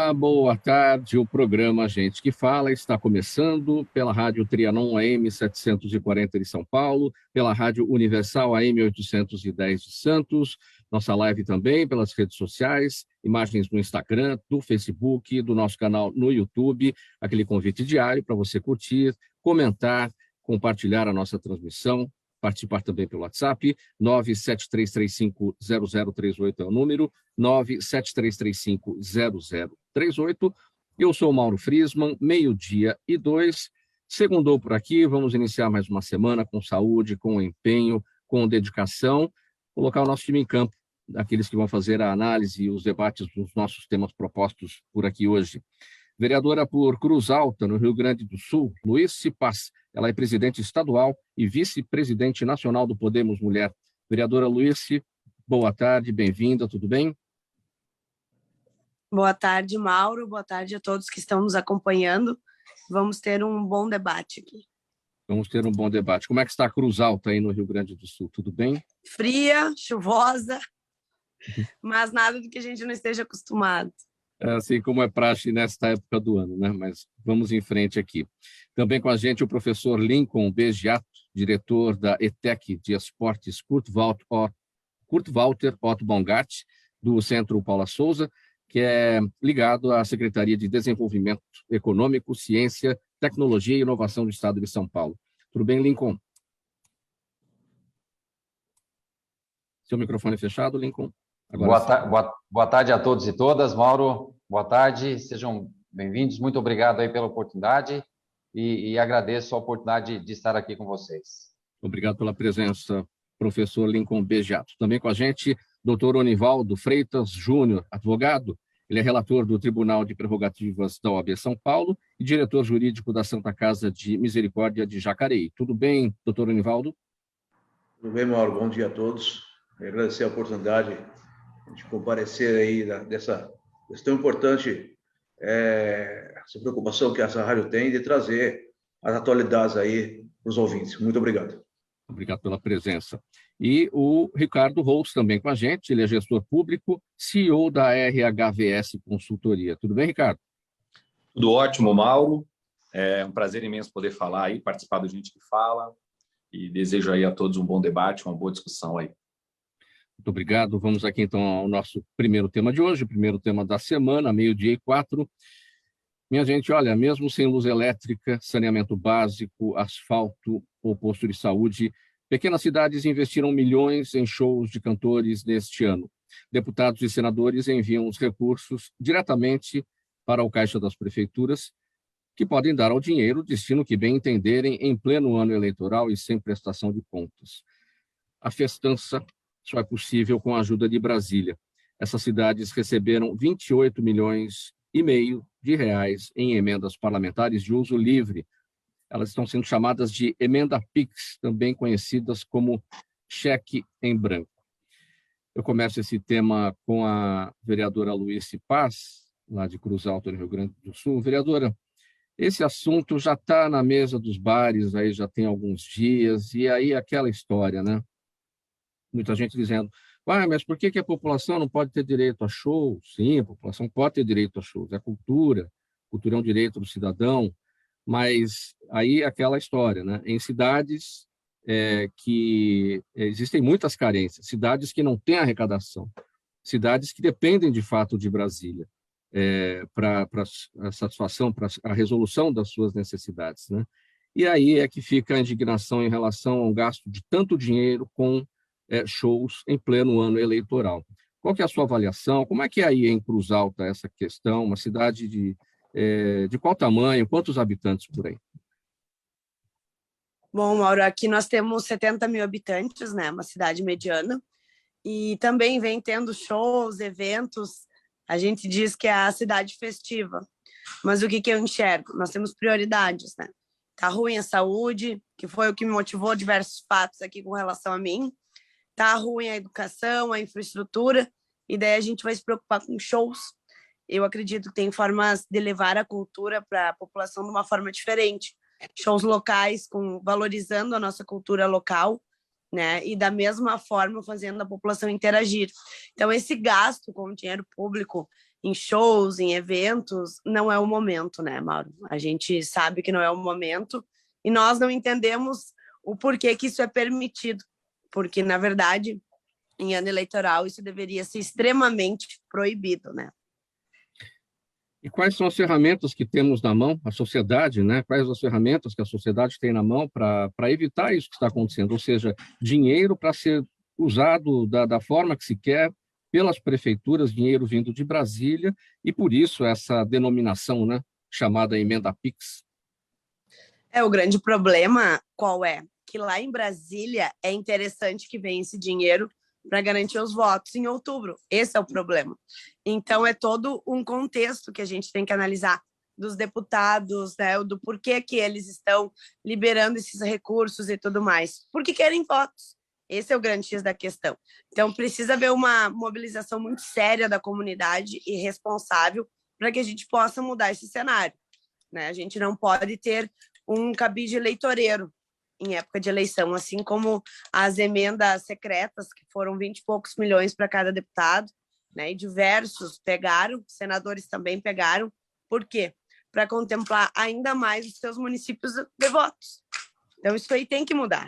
Olá, boa tarde. O programa Gente que Fala está começando pela Rádio Trianon AM 740 de São Paulo, pela Rádio Universal AM 810 de Santos, nossa live também pelas redes sociais, imagens no Instagram, do Facebook, do nosso canal no YouTube, aquele convite diário para você curtir, comentar, compartilhar a nossa transmissão, participar também pelo WhatsApp, 973350038 é o número, 973350038. Eu sou o Mauro Friesman, 12:02. Segundou por aqui, vamos iniciar mais uma semana com saúde, com empenho, com dedicação, colocar o nosso time em campo, aqueles que vão fazer a análise e os debates dos nossos temas propostos por aqui hoje. Vereadora por Cruz Alta, no Rio Grande do Sul, Luíse Paz. Ela é presidente estadual e vice-presidente nacional do Podemos Mulher. Vereadora Luíse, boa tarde, bem-vinda, tudo bem? Boa tarde, Mauro. Boa tarde a todos que estão nos acompanhando. Vamos ter um bom debate aqui. Vamos ter um bom debate. Como é que está a Cruz Alta aí no Rio Grande do Sul? Tudo bem? Fria, chuvosa, mas nada do que a gente não esteja acostumado. Assim como é praxe nesta época do ano, né? Mas vamos em frente aqui. Também com a gente o professor Lincoln Begiato, diretor da ETEC de Esportes Kurt Walter Otto Baumgart, do Centro Paula Souza, que é ligado à Secretaria de Desenvolvimento Econômico, Ciência, Tecnologia e Inovação do Estado de São Paulo. Tudo bem, Lincoln? Seu microfone fechado, Lincoln? Boa tarde a todos e todas. Mauro, boa tarde, sejam bem-vindos. Muito obrigado aí pela oportunidade e agradeço a oportunidade de estar aqui com vocês. Obrigado pela presença, professor Lincoln Begiato. Também com a gente, doutor Onivaldo Freitas Júnior, advogado. Ele é relator do Tribunal de Prerrogativas da OAB São Paulo e diretor jurídico da Santa Casa de Misericórdia de Jacareí. Tudo bem, doutor Onivaldo? Tudo bem, Mauro. Bom dia a todos. Agradecer a oportunidade de comparecer aí dessa questão importante, essa preocupação que essa rádio tem de trazer as atualidades aí para os ouvintes. Muito obrigado. Obrigado pela presença. E o Ricardo Rous também com a gente, ele é gestor público, CEO da RHVS Consultoria. Tudo bem, Ricardo? Tudo ótimo, Mauro. É um prazer imenso poder falar aí, participar do Gente que Fala, e desejo aí a todos um bom debate, uma boa discussão aí. Muito obrigado. Vamos aqui, então, ao nosso primeiro tema de hoje, o primeiro tema da semana, 12:04. Minha gente, olha, mesmo sem luz elétrica, saneamento básico, asfalto ou posto de saúde, pequenas cidades investiram milhões em shows de cantores neste ano. Deputados e senadores enviam os recursos diretamente para o caixa das prefeituras, que podem dar ao dinheiro o destino que bem entenderem em pleno ano eleitoral e sem prestação de contas. A festança só é possível com a ajuda de Brasília. Essas cidades receberam 28,5 milhões de reais em emendas parlamentares de uso livre. Elas estão sendo chamadas de emenda PIX, também conhecidas como cheque em branco. Eu começo esse tema com a vereadora Luíse Paz, lá de Cruz Alta, no Rio Grande do Sul. Vereadora, esse assunto já está na mesa dos bares, aí já tem alguns dias, e aí aquela história, né? Muita gente dizendo, mas por que a população não pode ter direito a shows? Sim, a população pode ter direito a shows, é cultura é um direito do cidadão, mas aí aquela história, né? Em cidades que existem muitas carências, cidades que não têm arrecadação, cidades que dependem de fato de Brasília para a satisfação, para a resolução das suas necessidades, né? E aí é que fica a indignação em relação ao gasto de tanto dinheiro com shows em pleno ano eleitoral. Qual que é a sua avaliação? Como é que é aí em Cruz Alta essa questão? Uma cidade de qual tamanho? Quantos habitantes por aí? Bom, Mauro, aqui nós temos 70 mil habitantes, né? Uma cidade mediana. E também vem tendo shows, eventos. A gente diz que é a cidade festiva. Mas o que eu enxergo? Nós temos prioridades, né? Tá ruim a saúde, que foi o que me motivou diversos fatos aqui com relação a mim. Tá ruim a educação, a infraestrutura, e daí a gente vai se preocupar com shows. Eu acredito que tem formas de levar a cultura para a população de uma forma diferente. Shows locais, valorizando a nossa cultura local, né? E da mesma forma fazendo a população interagir. Então, esse gasto com o dinheiro público em shows, em eventos, não é o momento, né, Mauro? A gente sabe que não é o momento e nós não entendemos o porquê que isso é permitido, porque, na verdade, em ano eleitoral, isso deveria ser extremamente proibido, né? E quais são as ferramentas que temos na mão, a sociedade, né? Quais as ferramentas que a sociedade tem na mão para evitar isso que está acontecendo? Ou seja, dinheiro para ser usado da forma que se quer pelas prefeituras, dinheiro vindo de Brasília, e por isso essa denominação, né, chamada emenda PIX. O grande problema qual é? Que lá em Brasília é interessante que venha esse dinheiro para garantir os votos em outubro. Esse é o problema. Então, é todo um contexto que a gente tem que analisar dos deputados, né, do porquê que eles estão liberando esses recursos e tudo mais. Porque querem votos. Esse é o grande X da questão. Então, precisa haver uma mobilização muito séria da comunidade e responsável para que a gente possa mudar esse cenário, né? A gente não pode ter um cabide eleitoreiro em época de eleição, assim como as emendas secretas, que foram 20 e poucos milhões para cada deputado, né? E diversos pegaram, senadores também pegaram. Por quê? Para contemplar ainda mais os seus municípios de votos. Então, isso aí tem que mudar.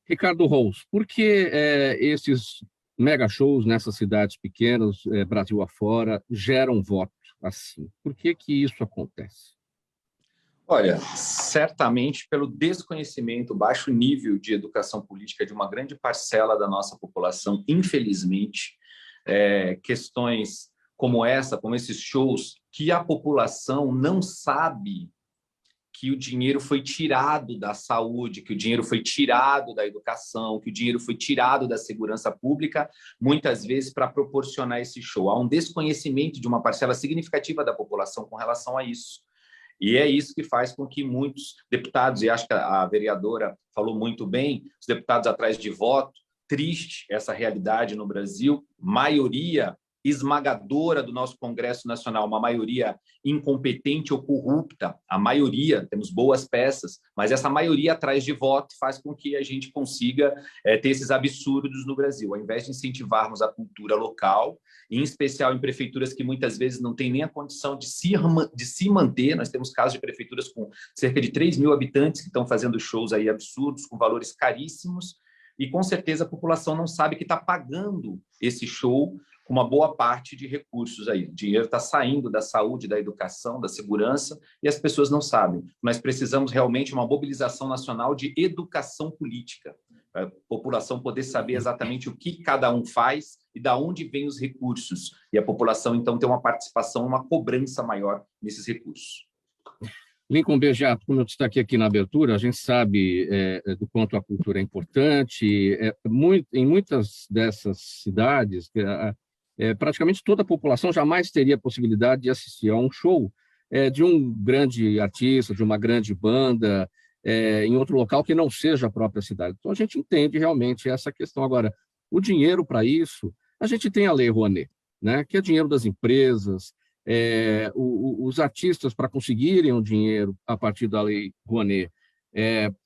Ricardo Rous, por que esses mega shows nessas cidades pequenas, Brasil afora, geram voto assim? Por que isso acontece? Olha, certamente pelo desconhecimento, baixo nível de educação política de uma grande parcela da nossa população, infelizmente, questões como essa, como esses shows, que a população não sabe que o dinheiro foi tirado da saúde, que o dinheiro foi tirado da educação, que o dinheiro foi tirado da segurança pública, muitas vezes para proporcionar esse show. Há um desconhecimento de uma parcela significativa da população com relação a isso. E é isso que faz com que muitos deputados, e acho que a vereadora falou muito bem, os deputados atrás de voto, triste essa realidade no Brasil, maioria esmagadora do nosso Congresso Nacional, uma maioria incompetente ou corrupta, a maioria, temos boas peças, mas essa maioria atrás de voto faz com que a gente consiga ter esses absurdos no Brasil. Ao invés de incentivarmos a cultura local, em especial em prefeituras que muitas vezes não têm nem a condição de se manter, nós temos casos de prefeituras com cerca de 3 mil habitantes que estão fazendo shows aí absurdos, com valores caríssimos, e com certeza a população não sabe que está pagando esse show com uma boa parte de recursos aí. O dinheiro está saindo da saúde, da educação, da segurança, e as pessoas não sabem. Nós precisamos realmente de uma mobilização nacional de educação política, para a população poder saber exatamente o que cada um faz e de onde vêm os recursos. E a população, então, ter uma participação, uma cobrança maior nesses recursos. Lincoln Bejato, como eu destaquei aqui na abertura, a gente sabe do quanto a cultura é importante. Em muitas dessas cidades, praticamente toda a população jamais teria a possibilidade de assistir a um show de um grande artista, de uma grande banda, em outro local que não seja a própria cidade. Então, a gente entende realmente essa questão. Agora, o dinheiro para isso, a gente tem a Lei Rouanet, né, que é dinheiro das empresas, os artistas, para conseguirem o dinheiro a partir da Lei Rouanet,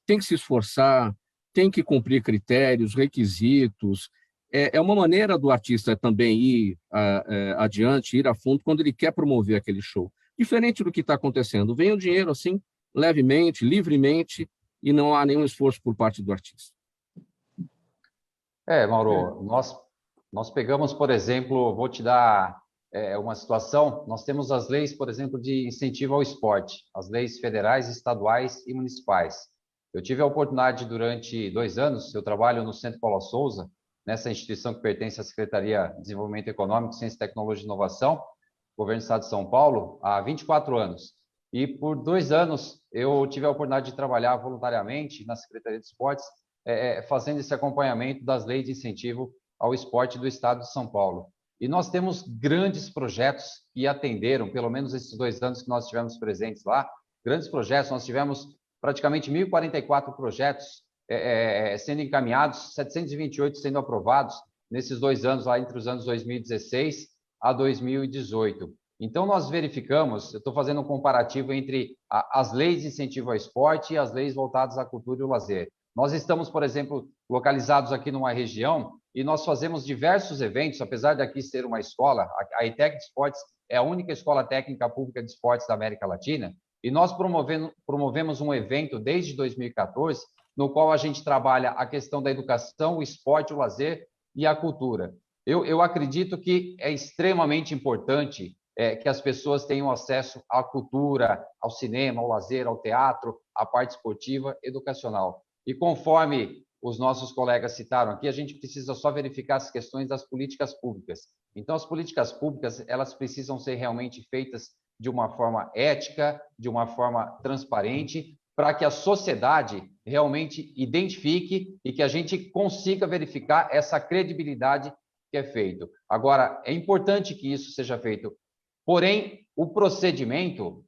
tem que se esforçar, tem que cumprir critérios, requisitos. É uma maneira do artista também ir adiante, ir a fundo, quando ele quer promover aquele show. Diferente do que está acontecendo. Vem o dinheiro assim, levemente, livremente, e não há nenhum esforço por parte do artista. Mauro, nós pegamos, por exemplo, vou te dar uma situação, nós temos as leis, por exemplo, de incentivo ao esporte, as leis federais, estaduais e municipais. Eu tive a oportunidade durante 2 anos, eu trabalho no Centro Paula Souza, nessa instituição que pertence à Secretaria de Desenvolvimento Econômico, Ciência, Tecnologia e Inovação, Governo do Estado de São Paulo, há 24 anos. E por 2 anos eu tive a oportunidade de trabalhar voluntariamente na Secretaria de Esportes, fazendo esse acompanhamento das leis de incentivo ao esporte do Estado de São Paulo. E nós temos grandes projetos que atenderam, pelo menos esses 2 anos que nós estivemos presentes lá, grandes projetos, nós tivemos praticamente 1.044 projetos sendo encaminhados, 728 sendo aprovados nesses 2 anos, lá entre os anos 2016 a 2018. Então, nós verificamos, eu estou fazendo um comparativo entre as leis de incentivo ao esporte e as leis voltadas à cultura e o lazer. Nós estamos, por exemplo, localizados aqui numa região e nós fazemos diversos eventos, apesar de aqui ser uma escola, a ETEC de Esportes é a única escola técnica pública de esportes da América Latina, e nós promovemos um evento desde 2014, no qual a gente trabalha a questão da educação, o esporte, o lazer e a cultura. Eu acredito que é extremamente importante que as pessoas tenham acesso à cultura, ao cinema, ao lazer, ao teatro, à parte esportiva, educacional. E conforme os nossos colegas citaram aqui, a gente precisa só verificar as questões das políticas públicas. Então, as políticas públicas, elas precisam ser realmente feitas de uma forma ética, de uma forma transparente, para que a sociedade realmente identifique e que a gente consiga verificar essa credibilidade que é feito. Agora, é importante que isso seja feito. Porém, o procedimento,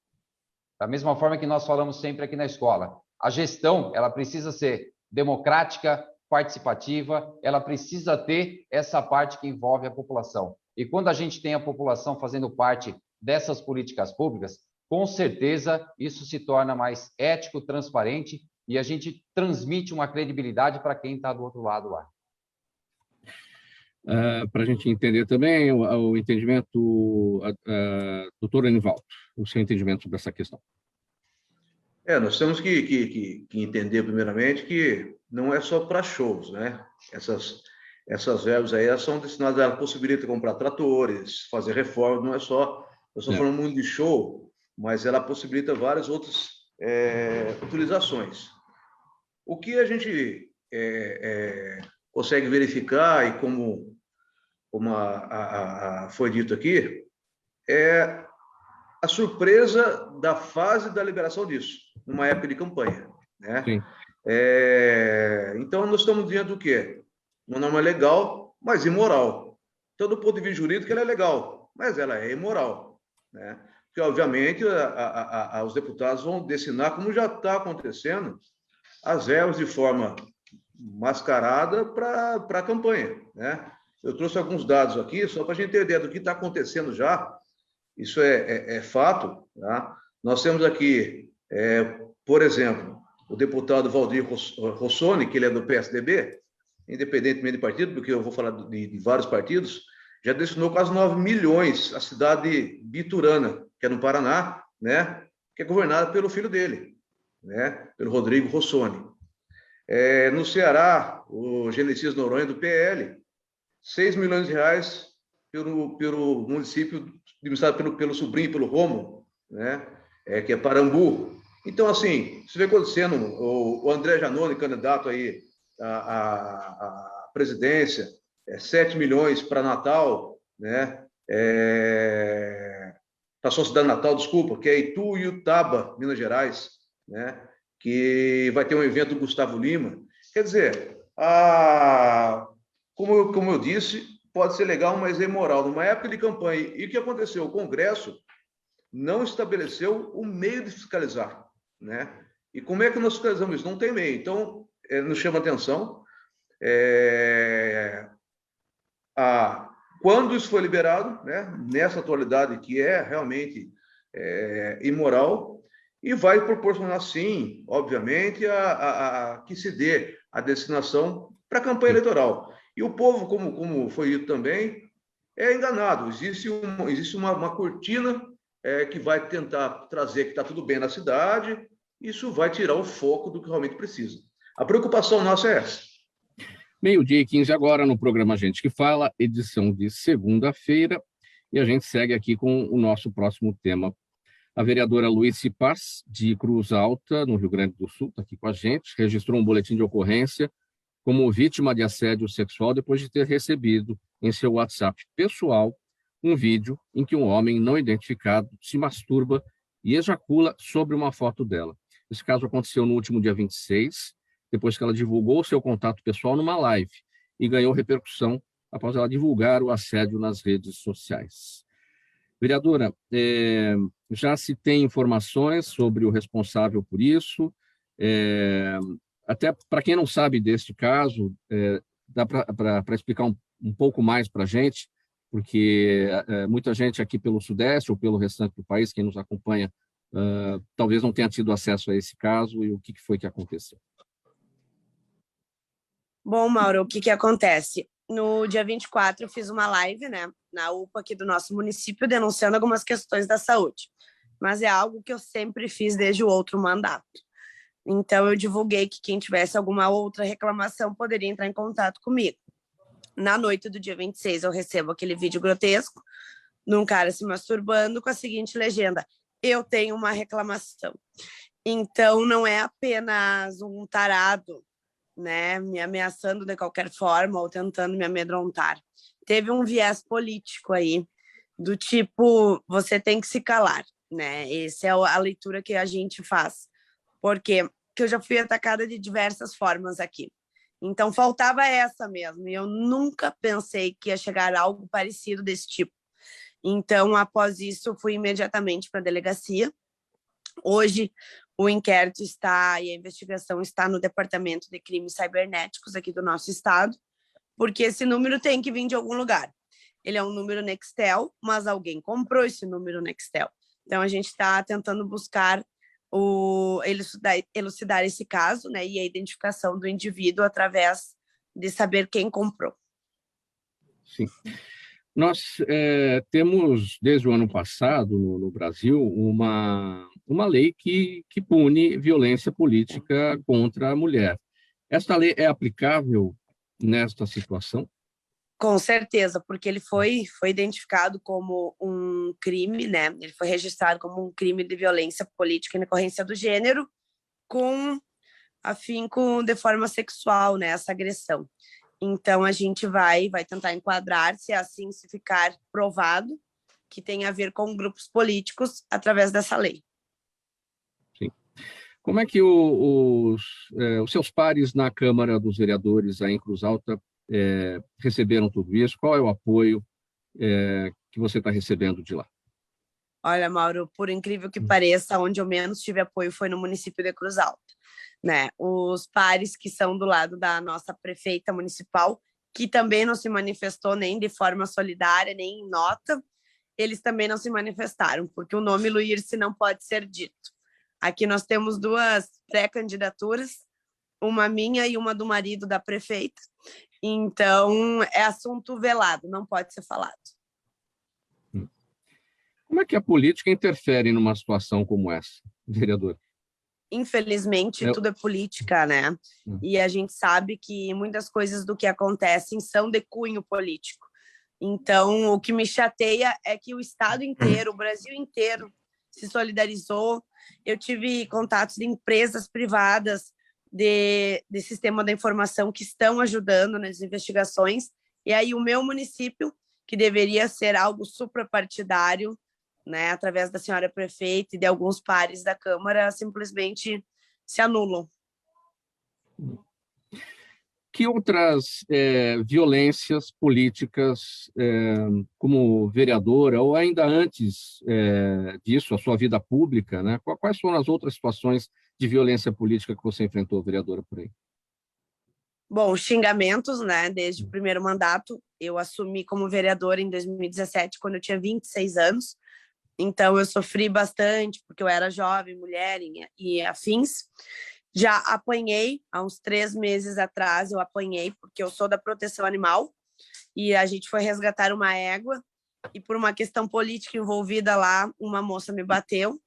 da mesma forma que nós falamos sempre aqui na escola, a gestão, ela precisa ser democrática, participativa, ela precisa ter essa parte que envolve a população. E quando a gente tem a população fazendo parte dessas políticas públicas, com certeza isso se torna mais ético, transparente e a gente transmite uma credibilidade para quem está do outro lado lá. Para a gente entender também o entendimento, doutor Anivaldo, o seu entendimento sobre essa questão. Nós temos que entender, primeiramente, que não é só para shows, né? Essas verbas aí, elas são destinadas, ela possibilita comprar tratores, fazer reformas, não é só... Eu estou falando muito de show, mas ela possibilita várias outras utilizações. O que a gente consegue verificar, e como foi dito aqui, é a surpresa da fase da liberação disso, numa época de campanha, né? Sim. Então, nós estamos diante do quê? Uma norma legal, mas imoral. Então, do ponto de vista jurídico, ela é legal, mas ela é imoral, né? Porque, obviamente, os deputados vão destinar, como já está acontecendo, as verbas de forma mascarada para a campanha, né? Eu trouxe alguns dados aqui, só para a gente ter ideia do que está acontecendo já. Isso é fato, tá? Nós temos aqui, por exemplo, o deputado Valdir Rossoni, que ele é do PSDB, independentemente de partido, porque eu vou falar de vários partidos, já destinou quase 9 milhões à cidade de Biturana, que é no Paraná, né? Que é governada pelo filho dele, né? Pelo Rodrigo Rossoni. No Ceará, o Genesias Noronha, do PL, 6 milhões de reais pelo município administrado pelo sobrinho, pelo Romo, né? Que é Parambu. Então, assim, isso vem acontecendo. O André Janone, candidato aí à presidência, 7 milhões para Natal, né? Para a sua cidade natal, desculpa, que é Ituiutaba, Minas Gerais, né? Que vai ter um evento do Gustavo Lima. Quer dizer, como eu disse, pode ser legal, mas é imoral. Numa época de campanha, e o que aconteceu? O Congresso não estabeleceu o meio de fiscalizar, né? E como é que nós fiscalizamos isso? Não tem meio. Então, nos chama atenção. Quando isso foi liberado, né? Nessa atualidade que é realmente imoral, e vai proporcionar, sim, obviamente, que se dê a destinação para a campanha eleitoral. E o povo, como foi dito também, é enganado. Existe uma cortina que vai tentar trazer que está tudo bem na cidade, isso vai tirar o foco do que realmente precisa. A preocupação nossa é essa. 12h15 agora no programa Gente que Fala, edição de segunda-feira, e a gente segue aqui com o nosso próximo tema. A vereadora Luíse Paz, de Cruz Alta, no Rio Grande do Sul, está aqui com a gente, registrou um boletim de ocorrência como vítima de assédio sexual depois de ter recebido em seu WhatsApp pessoal um vídeo em que um homem não identificado se masturba e ejacula sobre uma foto dela. Esse caso aconteceu no último dia 26, depois que ela divulgou seu contato pessoal numa live e ganhou repercussão após ela divulgar o assédio nas redes sociais. Vereadora, já se tem informações sobre o responsável por isso? Até para quem não sabe deste caso, dá para explicar um pouco mais para a gente, porque muita gente aqui pelo Sudeste ou pelo restante do país, quem nos acompanha, talvez não tenha tido acesso a esse caso e o que foi que aconteceu. Bom, Mauro, o que que acontece? No dia 24, eu fiz uma live, né, na UPA aqui do nosso município, denunciando algumas questões da saúde. Mas é algo que eu sempre fiz desde o outro mandato. Então, eu divulguei que quem tivesse alguma outra reclamação poderia entrar em contato comigo. Na noite do dia 26, eu recebo aquele vídeo grotesco de um cara se masturbando com a seguinte legenda: eu tenho uma reclamação. Então, não é apenas um tarado, né, me ameaçando de qualquer forma ou tentando me amedrontar. Teve um viés político aí, do tipo, você tem que se calar, né? Essa é a leitura que a gente faz. Porque eu já fui atacada de diversas formas aqui. Então, faltava essa mesmo. E eu nunca pensei que ia chegar algo parecido desse tipo. Então, após isso, fui imediatamente para a delegacia. Hoje, o inquérito está e a investigação está no Departamento de Crimes Cibernéticos aqui do nosso estado, porque esse número tem que vir de algum lugar. Ele é um número Nextel, mas alguém comprou esse número Nextel. Então, a gente está tentando buscar elucidar esse caso, né, e a identificação do indivíduo através de saber quem comprou. Sim. Nós temos, desde o ano passado, no Brasil, uma lei que pune violência política contra a mulher. Esta lei é aplicável nesta situação? Com certeza, porque ele foi identificado como um crime, né? Ele foi registrado como um crime de violência política em decorrência do gênero, com afinco de forma sexual, né? Essa agressão. Então, a gente vai tentar enquadrar, se assim se ficar provado, que tem a ver com grupos políticos através dessa lei. Sim. Como é que os seus pares na Câmara dos Vereadores, aí em Cruz Alta, receberam tudo isso? Qual é o apoio que você está recebendo de lá? Olha, Mauro, por incrível que pareça, onde eu menos tive apoio foi no município de Cruz Alta, né? Os pares que são do lado da nossa prefeita municipal, que também não se manifestou nem de forma solidária, nem em nota, eles também não se manifestaram, porque o nome Luírce não pode ser dito. Aqui nós temos duas pré-candidaturas, uma minha e uma do marido da prefeita. Então, é assunto velado, não pode ser falado. Como é que a política interfere numa situação como essa, vereador? Infelizmente, tudo é política, né? E a gente sabe que muitas coisas do que acontecem são de cunho político. Então, o que me chateia é que o Estado inteiro, o Brasil inteiro, se solidarizou. Eu tive contatos de empresas privadas de sistema da informação que estão ajudando nas investigações. E aí o meu município, que deveria ser algo suprapartidário, né, através da senhora prefeita e de alguns pares da Câmara, simplesmente se anulam. Que outras violências políticas, como vereadora, ou ainda antes disso, a sua vida pública, né? Quais foram as outras situações de violência política que você enfrentou, vereadora, por aí? Bom, xingamentos, né? Desde o primeiro mandato, eu assumi como vereadora em 2017, quando eu tinha 26 anos. Então, eu sofri bastante, porque eu era jovem, mulher e afins. Já apanhei, há uns 3 meses atrás, eu apanhei, porque eu sou da proteção animal, e a gente foi resgatar uma égua, e por uma questão política envolvida lá, uma moça me bateu,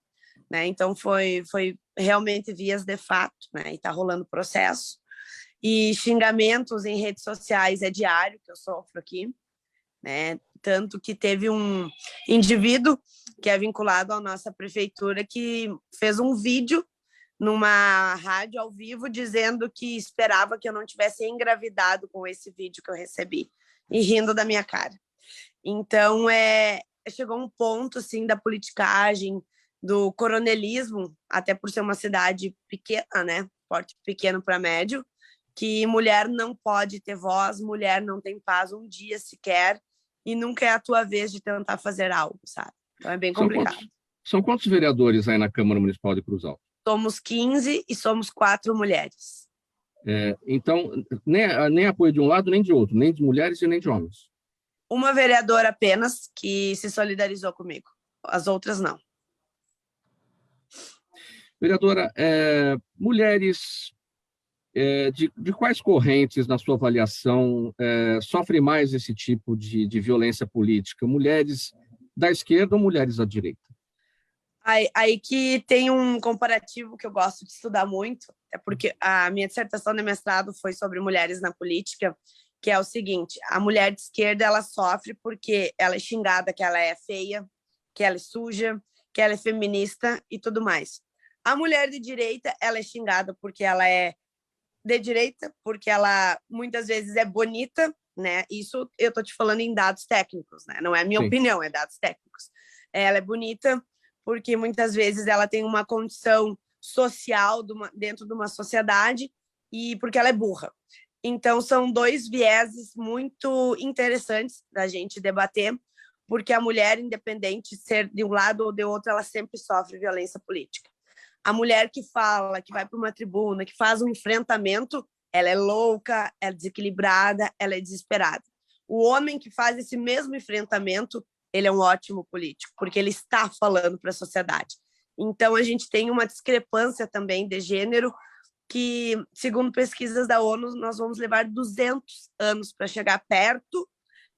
né? Então, foi realmente vias de fato, né? E tá rolando processo. E xingamentos em redes sociais é diário que eu sofro aqui, né? Tanto que teve um indivíduo que é vinculado à nossa prefeitura que fez um vídeo numa rádio ao vivo dizendo que esperava que eu não tivesse engravidado com esse vídeo que eu recebi e rindo da minha cara. Então, chegou um ponto assim da politicagem, do coronelismo, até por ser uma cidade pequena, né? Porte pequeno para médio, que mulher não pode ter voz, mulher não tem paz um dia sequer, e nunca é a tua vez de tentar fazer algo, sabe? Então é bem complicado. São quantos vereadores aí na Câmara Municipal de Cruz Alta? Somos 15 e somos 4 mulheres. Então, nem apoio de um lado nem de outro, nem de mulheres e nem de homens. Uma vereadora apenas que se solidarizou comigo, as outras não. Vereadora, mulheres de quais correntes, na sua avaliação, sofrem mais esse tipo de violência política? Mulheres da esquerda ou mulheres da direita? Aí que tem um comparativo que eu gosto de estudar muito, é porque a minha dissertação de mestrado foi sobre mulheres na política, que é o seguinte: a mulher de esquerda ela sofre porque ela é xingada que ela é feia, que ela é suja, que ela é feminista e tudo mais. A mulher de direita ela é xingada porque ela é de direita, porque ela muitas vezes é bonita, né? Isso eu tô te falando em dados técnicos, né? Não é minha opinião, é dados técnicos. Ela é bonita porque muitas vezes ela tem uma condição social dentro de uma sociedade e porque ela é burra. Então, são dois vieses muito interessantes da gente debater, porque a mulher, independente de ser de um lado ou de outro, ela sempre sofre violência política. A mulher que fala, que vai para uma tribuna, que faz um enfrentamento, ela é louca, ela é desequilibrada, ela é desesperada. O homem que faz esse mesmo enfrentamento, ele é um ótimo político, porque ele está falando para a sociedade. Então, a gente tem uma discrepância também de gênero que, segundo pesquisas da ONU, nós vamos levar 200 anos para chegar perto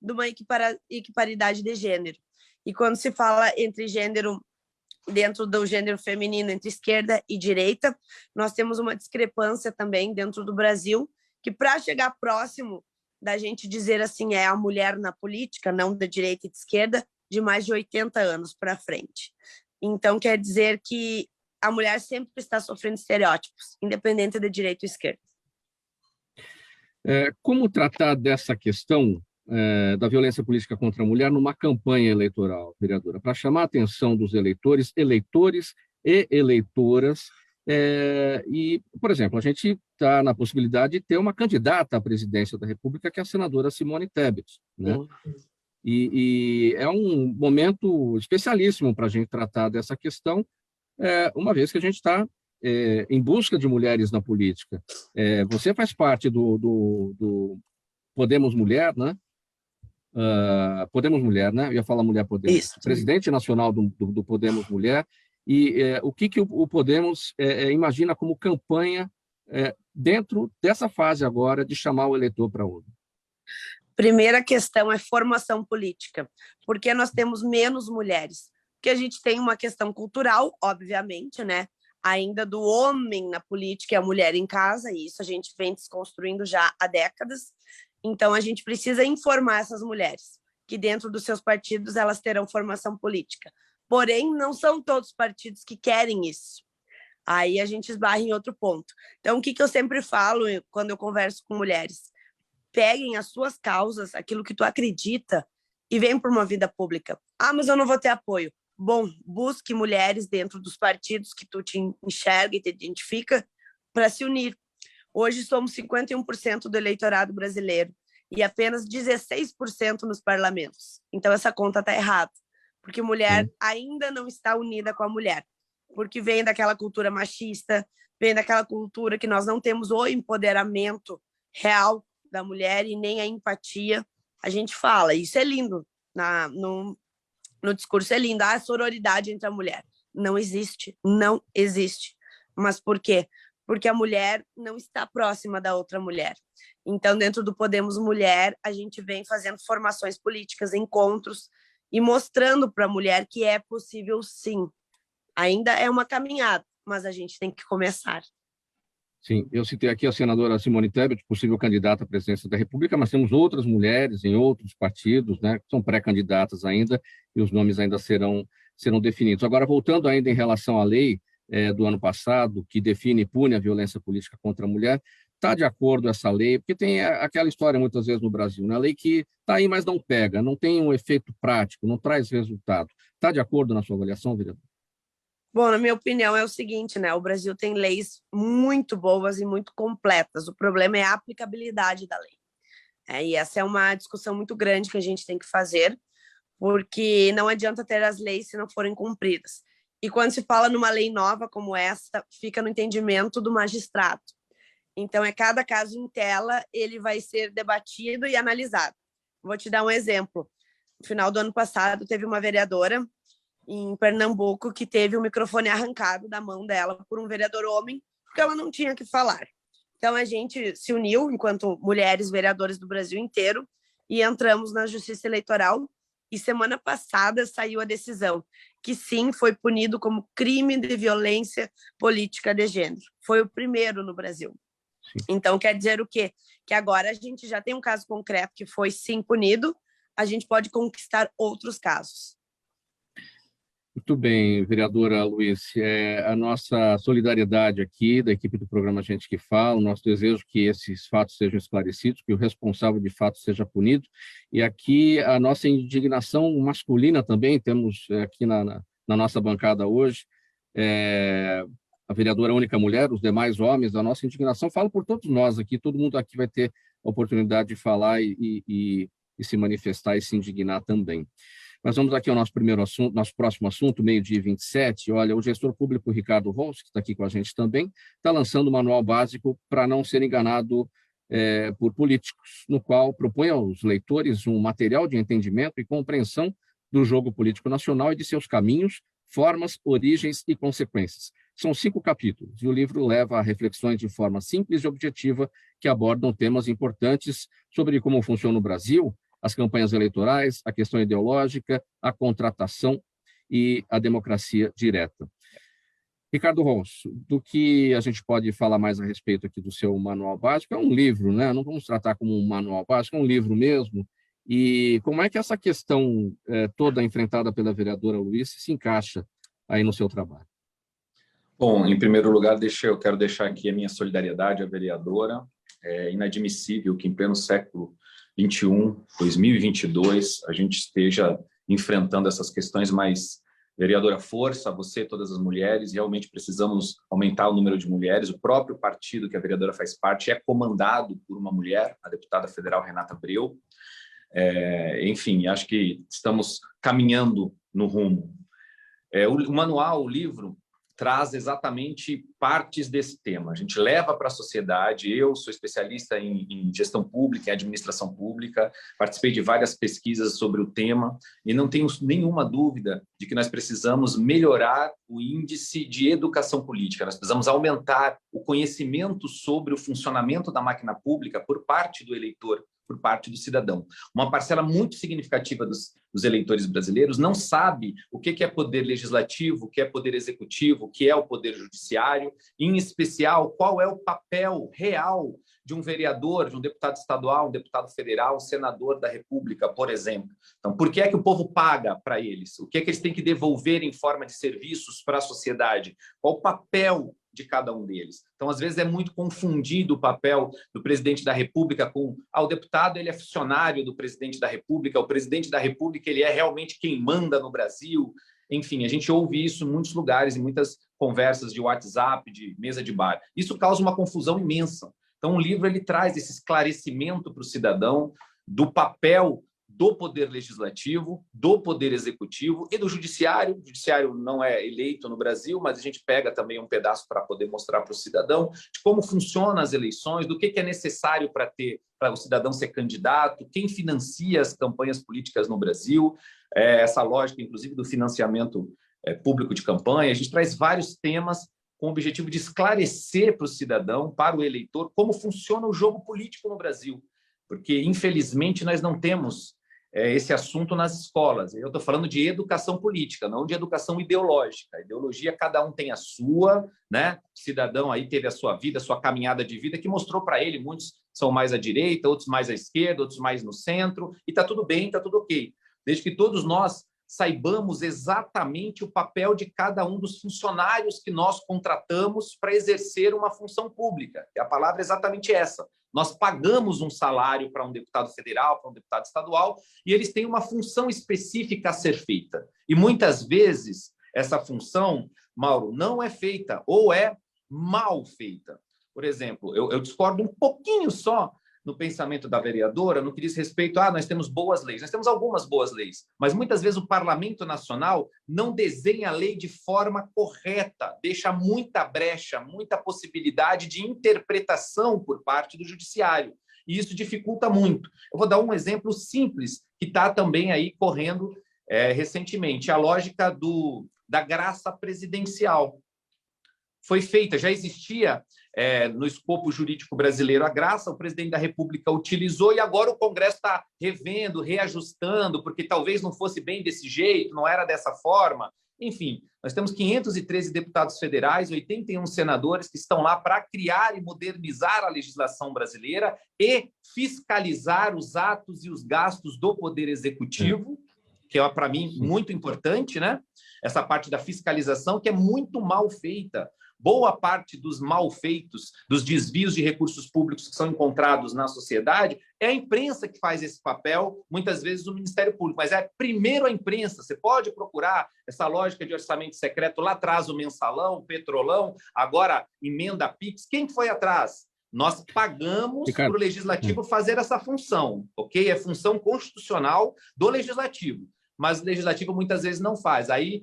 de uma equiparidade de gênero. E quando se fala entre gênero, dentro do gênero feminino, entre esquerda e direita, nós temos uma discrepância também dentro do Brasil, que para chegar próximo da gente dizer assim, é a mulher na política, não da direita e de esquerda, de mais de 80 anos para frente. Então, quer dizer que a mulher sempre está sofrendo estereótipos, independente de direita ou esquerda. Como tratar dessa questão da violência política contra a mulher numa campanha eleitoral, vereadora, para chamar a atenção dos eleitores e eleitoras? E, por exemplo, a gente está na possibilidade de ter uma candidata à presidência da República, que é a senadora Simone Tebet, né? E é um momento especialíssimo para a gente tratar dessa questão, uma vez que a gente está em busca de mulheres na política. Você faz parte do Podemos Mulher, né? Podemos Mulher, né? Eu ia falar Mulher Podemos. Isso. Presidente nacional do Podemos Mulher. E o que o Podemos imagina como campanha dentro dessa fase agora de chamar o eleitor para a urna? Primeira questão é formação política. Por que nós temos menos mulheres? Porque a gente tem uma questão cultural, obviamente, né? Ainda do homem na política e a mulher em casa, e isso a gente vem desconstruindo já há décadas. Então, a gente precisa informar essas mulheres que dentro dos seus partidos elas terão formação política. Porém, não são todos os partidos que querem isso. Aí a gente esbarra em outro ponto. Então, o que eu sempre falo quando eu converso com mulheres? Peguem as suas causas, aquilo que tu acredita, e vem para uma vida pública. Ah, mas eu não vou ter apoio. Bom, busque mulheres dentro dos partidos que tu te enxerga e te identifica para se unir. Hoje somos 51% do eleitorado brasileiro e apenas 16% nos parlamentos. Então essa conta está errada, porque mulher ainda não está unida com a mulher, porque vem daquela cultura machista, vem daquela cultura que nós não temos o empoderamento real da mulher e nem a empatia. A gente fala, isso é lindo, no discurso é lindo, a sororidade entre a mulher. Não existe, não existe. Mas por quê? Porque a mulher não está próxima da outra mulher. Então, dentro do Podemos Mulher, a gente vem fazendo formações políticas, encontros, e mostrando para a mulher que é possível sim. Ainda é uma caminhada, mas a gente tem que começar. Sim, eu citei aqui a senadora Simone Tebet, possível candidata à presidência da República, mas temos outras mulheres em outros partidos, né, que são pré-candidatas ainda, e os nomes ainda serão definidos. Agora, voltando ainda em relação à lei do ano passado, que define e pune a violência política contra a mulher, está de acordo essa lei? Porque tem aquela história muitas vezes no Brasil, né, a lei que está aí, mas não pega, não tem um efeito prático, não traz resultado. Está de acordo na sua avaliação, vereador? Bom, na minha opinião é o seguinte, né? O Brasil tem leis muito boas e muito completas. O problema é a aplicabilidade da lei. E essa é uma discussão muito grande que a gente tem que fazer, porque não adianta ter as leis se não forem cumpridas. E quando se fala numa lei nova como essa, fica no entendimento do magistrado. Então, cada caso em tela, ele vai ser debatido e analisado. Vou te dar um exemplo. No final do ano passado, teve uma vereadora em Pernambuco que teve o microfone arrancado da mão dela por um vereador homem, porque ela não tinha que falar. Então, a gente se uniu, enquanto mulheres vereadoras do Brasil inteiro, e entramos na Justiça Eleitoral. E semana passada saiu a decisão que, sim, foi punido como crime de violência política de gênero. Foi o primeiro no Brasil. Sim. Então, quer dizer o quê? Que agora a gente já tem um caso concreto que foi, sim, punido, a gente pode conquistar outros casos. Muito bem, vereadora Luiz, a nossa solidariedade aqui da equipe do programa Gente que Fala, o nosso desejo que esses fatos sejam esclarecidos, que o responsável de fato seja punido, e aqui a nossa indignação masculina também, temos aqui na nossa bancada hoje, a vereadora única mulher, os demais homens, a nossa indignação, falo por todos nós aqui, todo mundo aqui vai ter a oportunidade de falar e se manifestar e se indignar também. Mas vamos aqui ao nosso primeiro assunto, nosso próximo assunto, meio-dia 27. Olha, o gestor público Ricardo Rous, que está aqui com a gente também, está lançando um manual básico para não ser enganado por políticos, no qual propõe aos leitores um material de entendimento e compreensão do jogo político nacional e de seus caminhos, formas, origens e consequências. São 5 capítulos, e o livro leva a reflexões de forma simples e objetiva que abordam temas importantes sobre como funciona o Brasil, as campanhas eleitorais, a questão ideológica, a contratação e a democracia direta. Ricardo Rous, do que a gente pode falar mais a respeito aqui do seu manual básico? É um livro, né? Não vamos tratar como um manual básico, é um livro mesmo. E como é que essa questão toda enfrentada pela vereadora Luiz se encaixa aí no seu trabalho? Bom, em primeiro lugar, eu quero deixar aqui a minha solidariedade à vereadora. É inadmissível que em pleno século 21, 2022, a gente esteja enfrentando essas questões, mas, vereadora, força, você, todas as mulheres, realmente precisamos aumentar o número de mulheres. O próprio partido que a vereadora faz parte é comandado por uma mulher, a deputada federal Renata Abreu. Enfim, acho que estamos caminhando no rumo. O manual, o livro, traz exatamente partes desse tema. A gente leva para a sociedade, eu sou especialista em gestão pública, em administração pública, participei de várias pesquisas sobre o tema e não tenho nenhuma dúvida de que nós precisamos melhorar o índice de educação política, nós precisamos aumentar o conhecimento sobre o funcionamento da máquina pública por parte do eleitor, por parte do cidadão. Uma parcela muito significativa dos eleitores brasileiros não sabe o que é poder legislativo, o que é poder executivo, o que é o poder judiciário, em especial, qual é o papel real de um vereador, de um deputado estadual, um deputado federal, um senador da República, por exemplo. Então, por que é que o povo paga para eles? O que é que eles têm que devolver em forma de serviços para a sociedade? Qual o papel de cada um deles? Então, às vezes, é muito confundido o papel do presidente da República com o deputado, ele é funcionário do presidente da República, o presidente da República, ele é realmente quem manda no Brasil. Enfim, a gente ouve isso em muitos lugares, em muitas conversas de WhatsApp, de mesa de bar. Isso causa uma confusão imensa. Então, o livro ele traz esse esclarecimento para o cidadão do papel do poder legislativo, do poder executivo e do judiciário. O judiciário não é eleito no Brasil, mas a gente pega também um pedaço para poder mostrar para o cidadão de como funcionam as eleições, do que é necessário para o cidadão ser candidato, quem financia as campanhas políticas no Brasil, essa lógica, inclusive, do financiamento público de campanha. A gente traz vários temas com o objetivo de esclarecer para o cidadão, para o eleitor, como funciona o jogo político no Brasil. Porque, infelizmente, nós não temos esse assunto nas escolas. Eu estou falando de educação política, não de educação ideológica. A ideologia, cada um tem a sua, né? O cidadão aí teve a sua vida, a sua caminhada de vida, que mostrou para ele, muitos são mais à direita, outros mais à esquerda, outros mais no centro, e está tudo bem, está tudo ok. Desde que todos nós saibamos exatamente o papel de cada um dos funcionários que nós contratamos para exercer uma função pública. E a palavra é exatamente essa. Nós pagamos um salário para um deputado federal, para um deputado estadual, e eles têm uma função específica a ser feita. E muitas vezes essa função, Mauro, não é feita ou é mal feita. Por exemplo, eu discordo um pouquinho só no pensamento da vereadora, no que diz respeito a nós temos boas leis. Nós temos algumas boas leis, mas muitas vezes o Parlamento Nacional não desenha a lei de forma correta, deixa muita brecha, muita possibilidade de interpretação por parte do Judiciário. E isso dificulta muito. Eu vou dar um exemplo simples, que está também aí correndo recentemente, a lógica da graça presidencial. Foi feita, já existia no escopo jurídico brasileiro a graça, o presidente da República utilizou e agora o Congresso está revendo, reajustando, porque talvez não fosse bem desse jeito, não era dessa forma. Enfim, nós temos 513 deputados federais, 81 senadores que estão lá para criar e modernizar a legislação brasileira e fiscalizar os atos e os gastos do Poder Executivo, que é, para mim, muito importante, né? Essa parte da fiscalização, que é muito mal feita. Boa parte dos malfeitos, dos desvios de recursos públicos que são encontrados na sociedade, é a imprensa que faz esse papel, muitas vezes o Ministério Público, mas é primeiro a imprensa. Você pode procurar essa lógica de orçamento secreto, lá atrás o mensalão, o petrolão, agora emenda PIX. Quem foi atrás? Nós pagamos para o Legislativo fazer essa função, ok? É função constitucional do Legislativo, mas o Legislativo muitas vezes não faz. Aí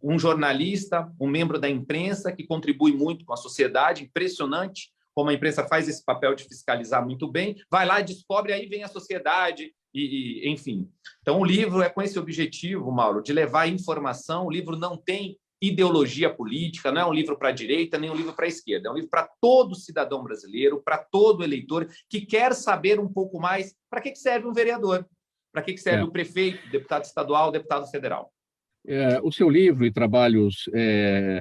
um jornalista, um membro da imprensa que contribui muito com a sociedade, impressionante como a imprensa faz esse papel de fiscalizar muito bem, vai lá e descobre, aí vem a sociedade, enfim. Então, o livro é com esse objetivo, Mauro, de levar informação. O livro não tem ideologia política, não é um livro para a direita, nem um livro para a esquerda, é um livro para todo cidadão brasileiro, para todo eleitor que quer saber um pouco mais para que serve um vereador, para que serve o prefeito, deputado estadual, deputado federal. O seu livro e trabalhos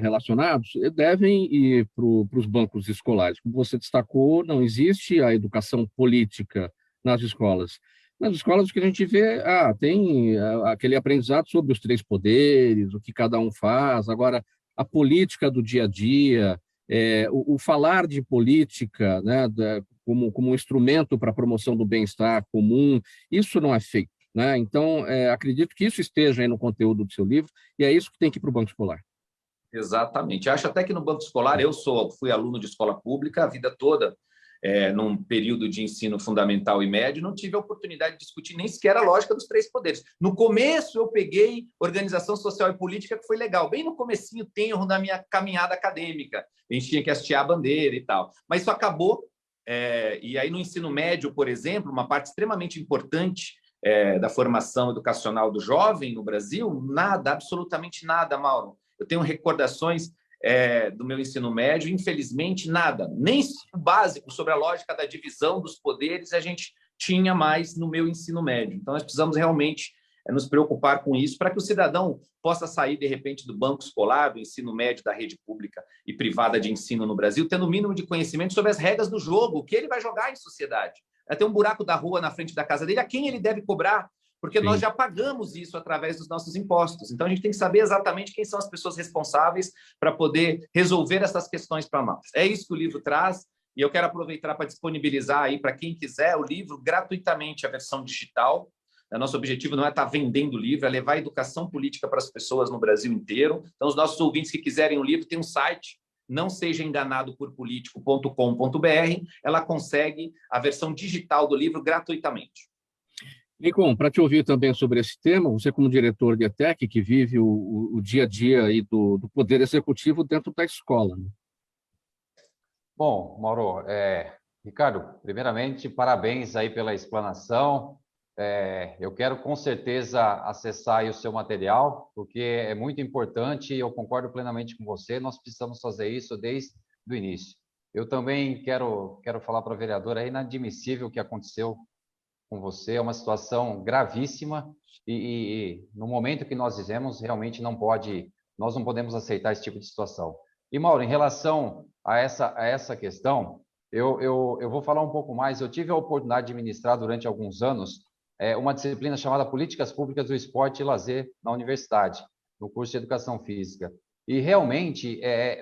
relacionados devem ir para os bancos escolares. Como você destacou, não existe a educação política nas escolas. Nas escolas, o que a gente vê, tem aquele aprendizado sobre os 3 poderes, o que cada um faz. Agora, a política do dia a dia, o falar de política, né, como um instrumento para a promoção do bem-estar comum, isso não é feito. Né? Então, acredito que isso esteja aí no conteúdo do seu livro, e é isso que tem que ir para o banco escolar. Exatamente. Acho até que no banco escolar, fui aluno de escola pública a vida toda, num período de ensino fundamental e médio, não tive a oportunidade de discutir nem sequer a lógica dos 3 poderes. No começo, eu peguei organização social e política, que foi legal, bem no comecinho tenro da minha caminhada acadêmica. A gente tinha que hastear a bandeira e tal. Mas isso acabou, e aí no ensino médio, por exemplo, uma parte extremamente importante da formação educacional do jovem no Brasil, nada, absolutamente nada, Mauro. Eu tenho recordações do meu ensino médio, infelizmente, nada. Nem o básico sobre a lógica da divisão dos poderes a gente tinha mais no meu ensino médio. Então, nós precisamos realmente nos preocupar com isso para que o cidadão possa sair, de repente, do banco escolar, do ensino médio da rede pública e privada de ensino no Brasil, tendo o mínimo de conhecimento sobre as regras do jogo, o que ele vai jogar em sociedade. Vai ter um buraco da rua na frente da casa dele, a quem ele deve cobrar, porque nós já pagamos isso através dos nossos impostos. Então, a gente tem que saber exatamente quem são as pessoas responsáveis para poder resolver essas questões para nós. É isso que o livro traz, e eu quero aproveitar para disponibilizar aí para quem quiser o livro gratuitamente, a versão digital. Nosso objetivo não é estar vendendo o livro, é levar a educação política para as pessoas no Brasil inteiro. Então, os nossos ouvintes que quiserem o livro, tem um site, nãosejaenganado-por-político.com.br, ela consegue a versão digital do livro gratuitamente. Lincoln, para te ouvir também sobre esse tema, você como diretor de ETEC, que vive o dia a dia aí do Poder Executivo dentro da escola. Né? Bom, Mauro, Ricardo, primeiramente, parabéns aí pela explanação. Eu quero com certeza acessar aí o seu material, porque é muito importante e eu concordo plenamente com você, nós precisamos fazer isso desde o início. Eu também quero falar para a vereadora, é inadmissível o que aconteceu com você, é uma situação gravíssima e no momento que nós vivemos, realmente nós não podemos aceitar esse tipo de situação. E, Mauro, em relação a essa questão, eu vou falar um pouco mais. Eu tive a oportunidade de ministrar durante alguns anos uma disciplina chamada Políticas Públicas do Esporte e Lazer na universidade, no curso de Educação Física. E realmente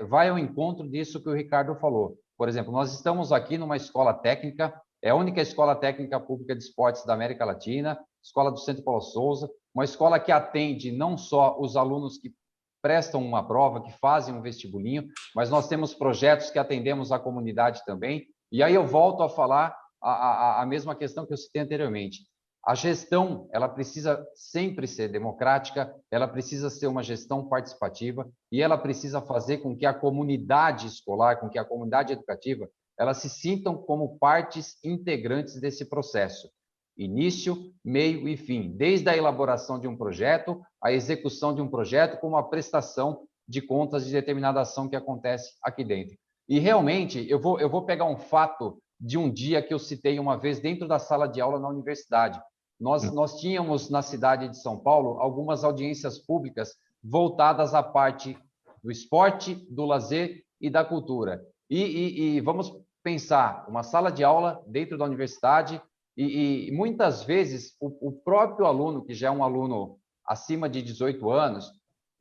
vai ao encontro disso que o Ricardo falou. Por exemplo, nós estamos aqui numa escola técnica, é a única escola técnica pública de esportes da América Latina, escola do Centro Paulo Souza, uma escola que atende não só os alunos que prestam uma prova, que fazem um vestibulinho, mas nós temos projetos que atendemos a comunidade também. E aí eu volto a falar a mesma questão que eu citei anteriormente. A gestão, ela precisa sempre ser democrática, ela precisa ser uma gestão participativa e ela precisa fazer com que a comunidade escolar, com que a comunidade educativa, elas se sintam como partes integrantes desse processo. Início, meio e fim, desde a elaboração de um projeto, a execução de um projeto, como a prestação de contas de determinada ação que acontece aqui dentro. E realmente, eu vou pegar um fato de um dia que eu citei uma vez dentro da sala de aula na universidade. Nós tínhamos na cidade de São Paulo algumas audiências públicas voltadas à parte do esporte, do lazer e da cultura. E vamos pensar, uma sala de aula dentro da universidade e muitas vezes o próprio aluno, que já é um aluno acima de 18 anos,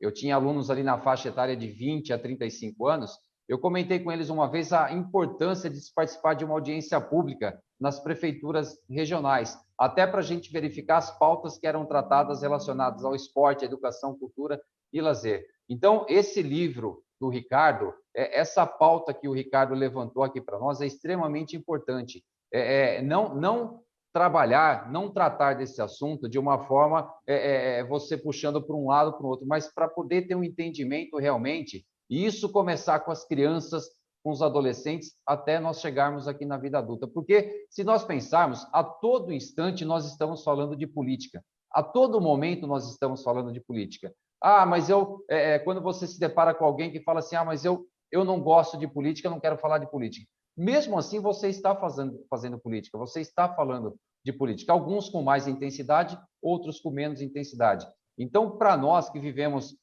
eu tinha alunos ali na faixa etária de 20 a 35 anos, eu comentei com eles uma vez a importância de se participar de uma audiência pública nas prefeituras regionais, até para a gente verificar as pautas que eram tratadas relacionadas ao esporte, educação, cultura e lazer. Então, esse livro do Ricardo, essa pauta que o Ricardo levantou aqui para nós é extremamente importante. Não trabalhar, não tratar desse assunto de uma forma você puxando para um lado para o outro, mas para poder ter um entendimento realmente, e isso começar com as crianças, com os adolescentes, até nós chegarmos aqui na vida adulta. Porque se nós pensarmos, a todo instante nós estamos falando de política. A todo momento nós estamos falando de política. Mas quando você se depara com alguém que fala assim, mas eu não gosto de política, eu não quero falar de política. Mesmo assim, você está fazendo política, você está falando de política. Alguns com mais intensidade, outros com menos intensidade. Então, para nós que vivemos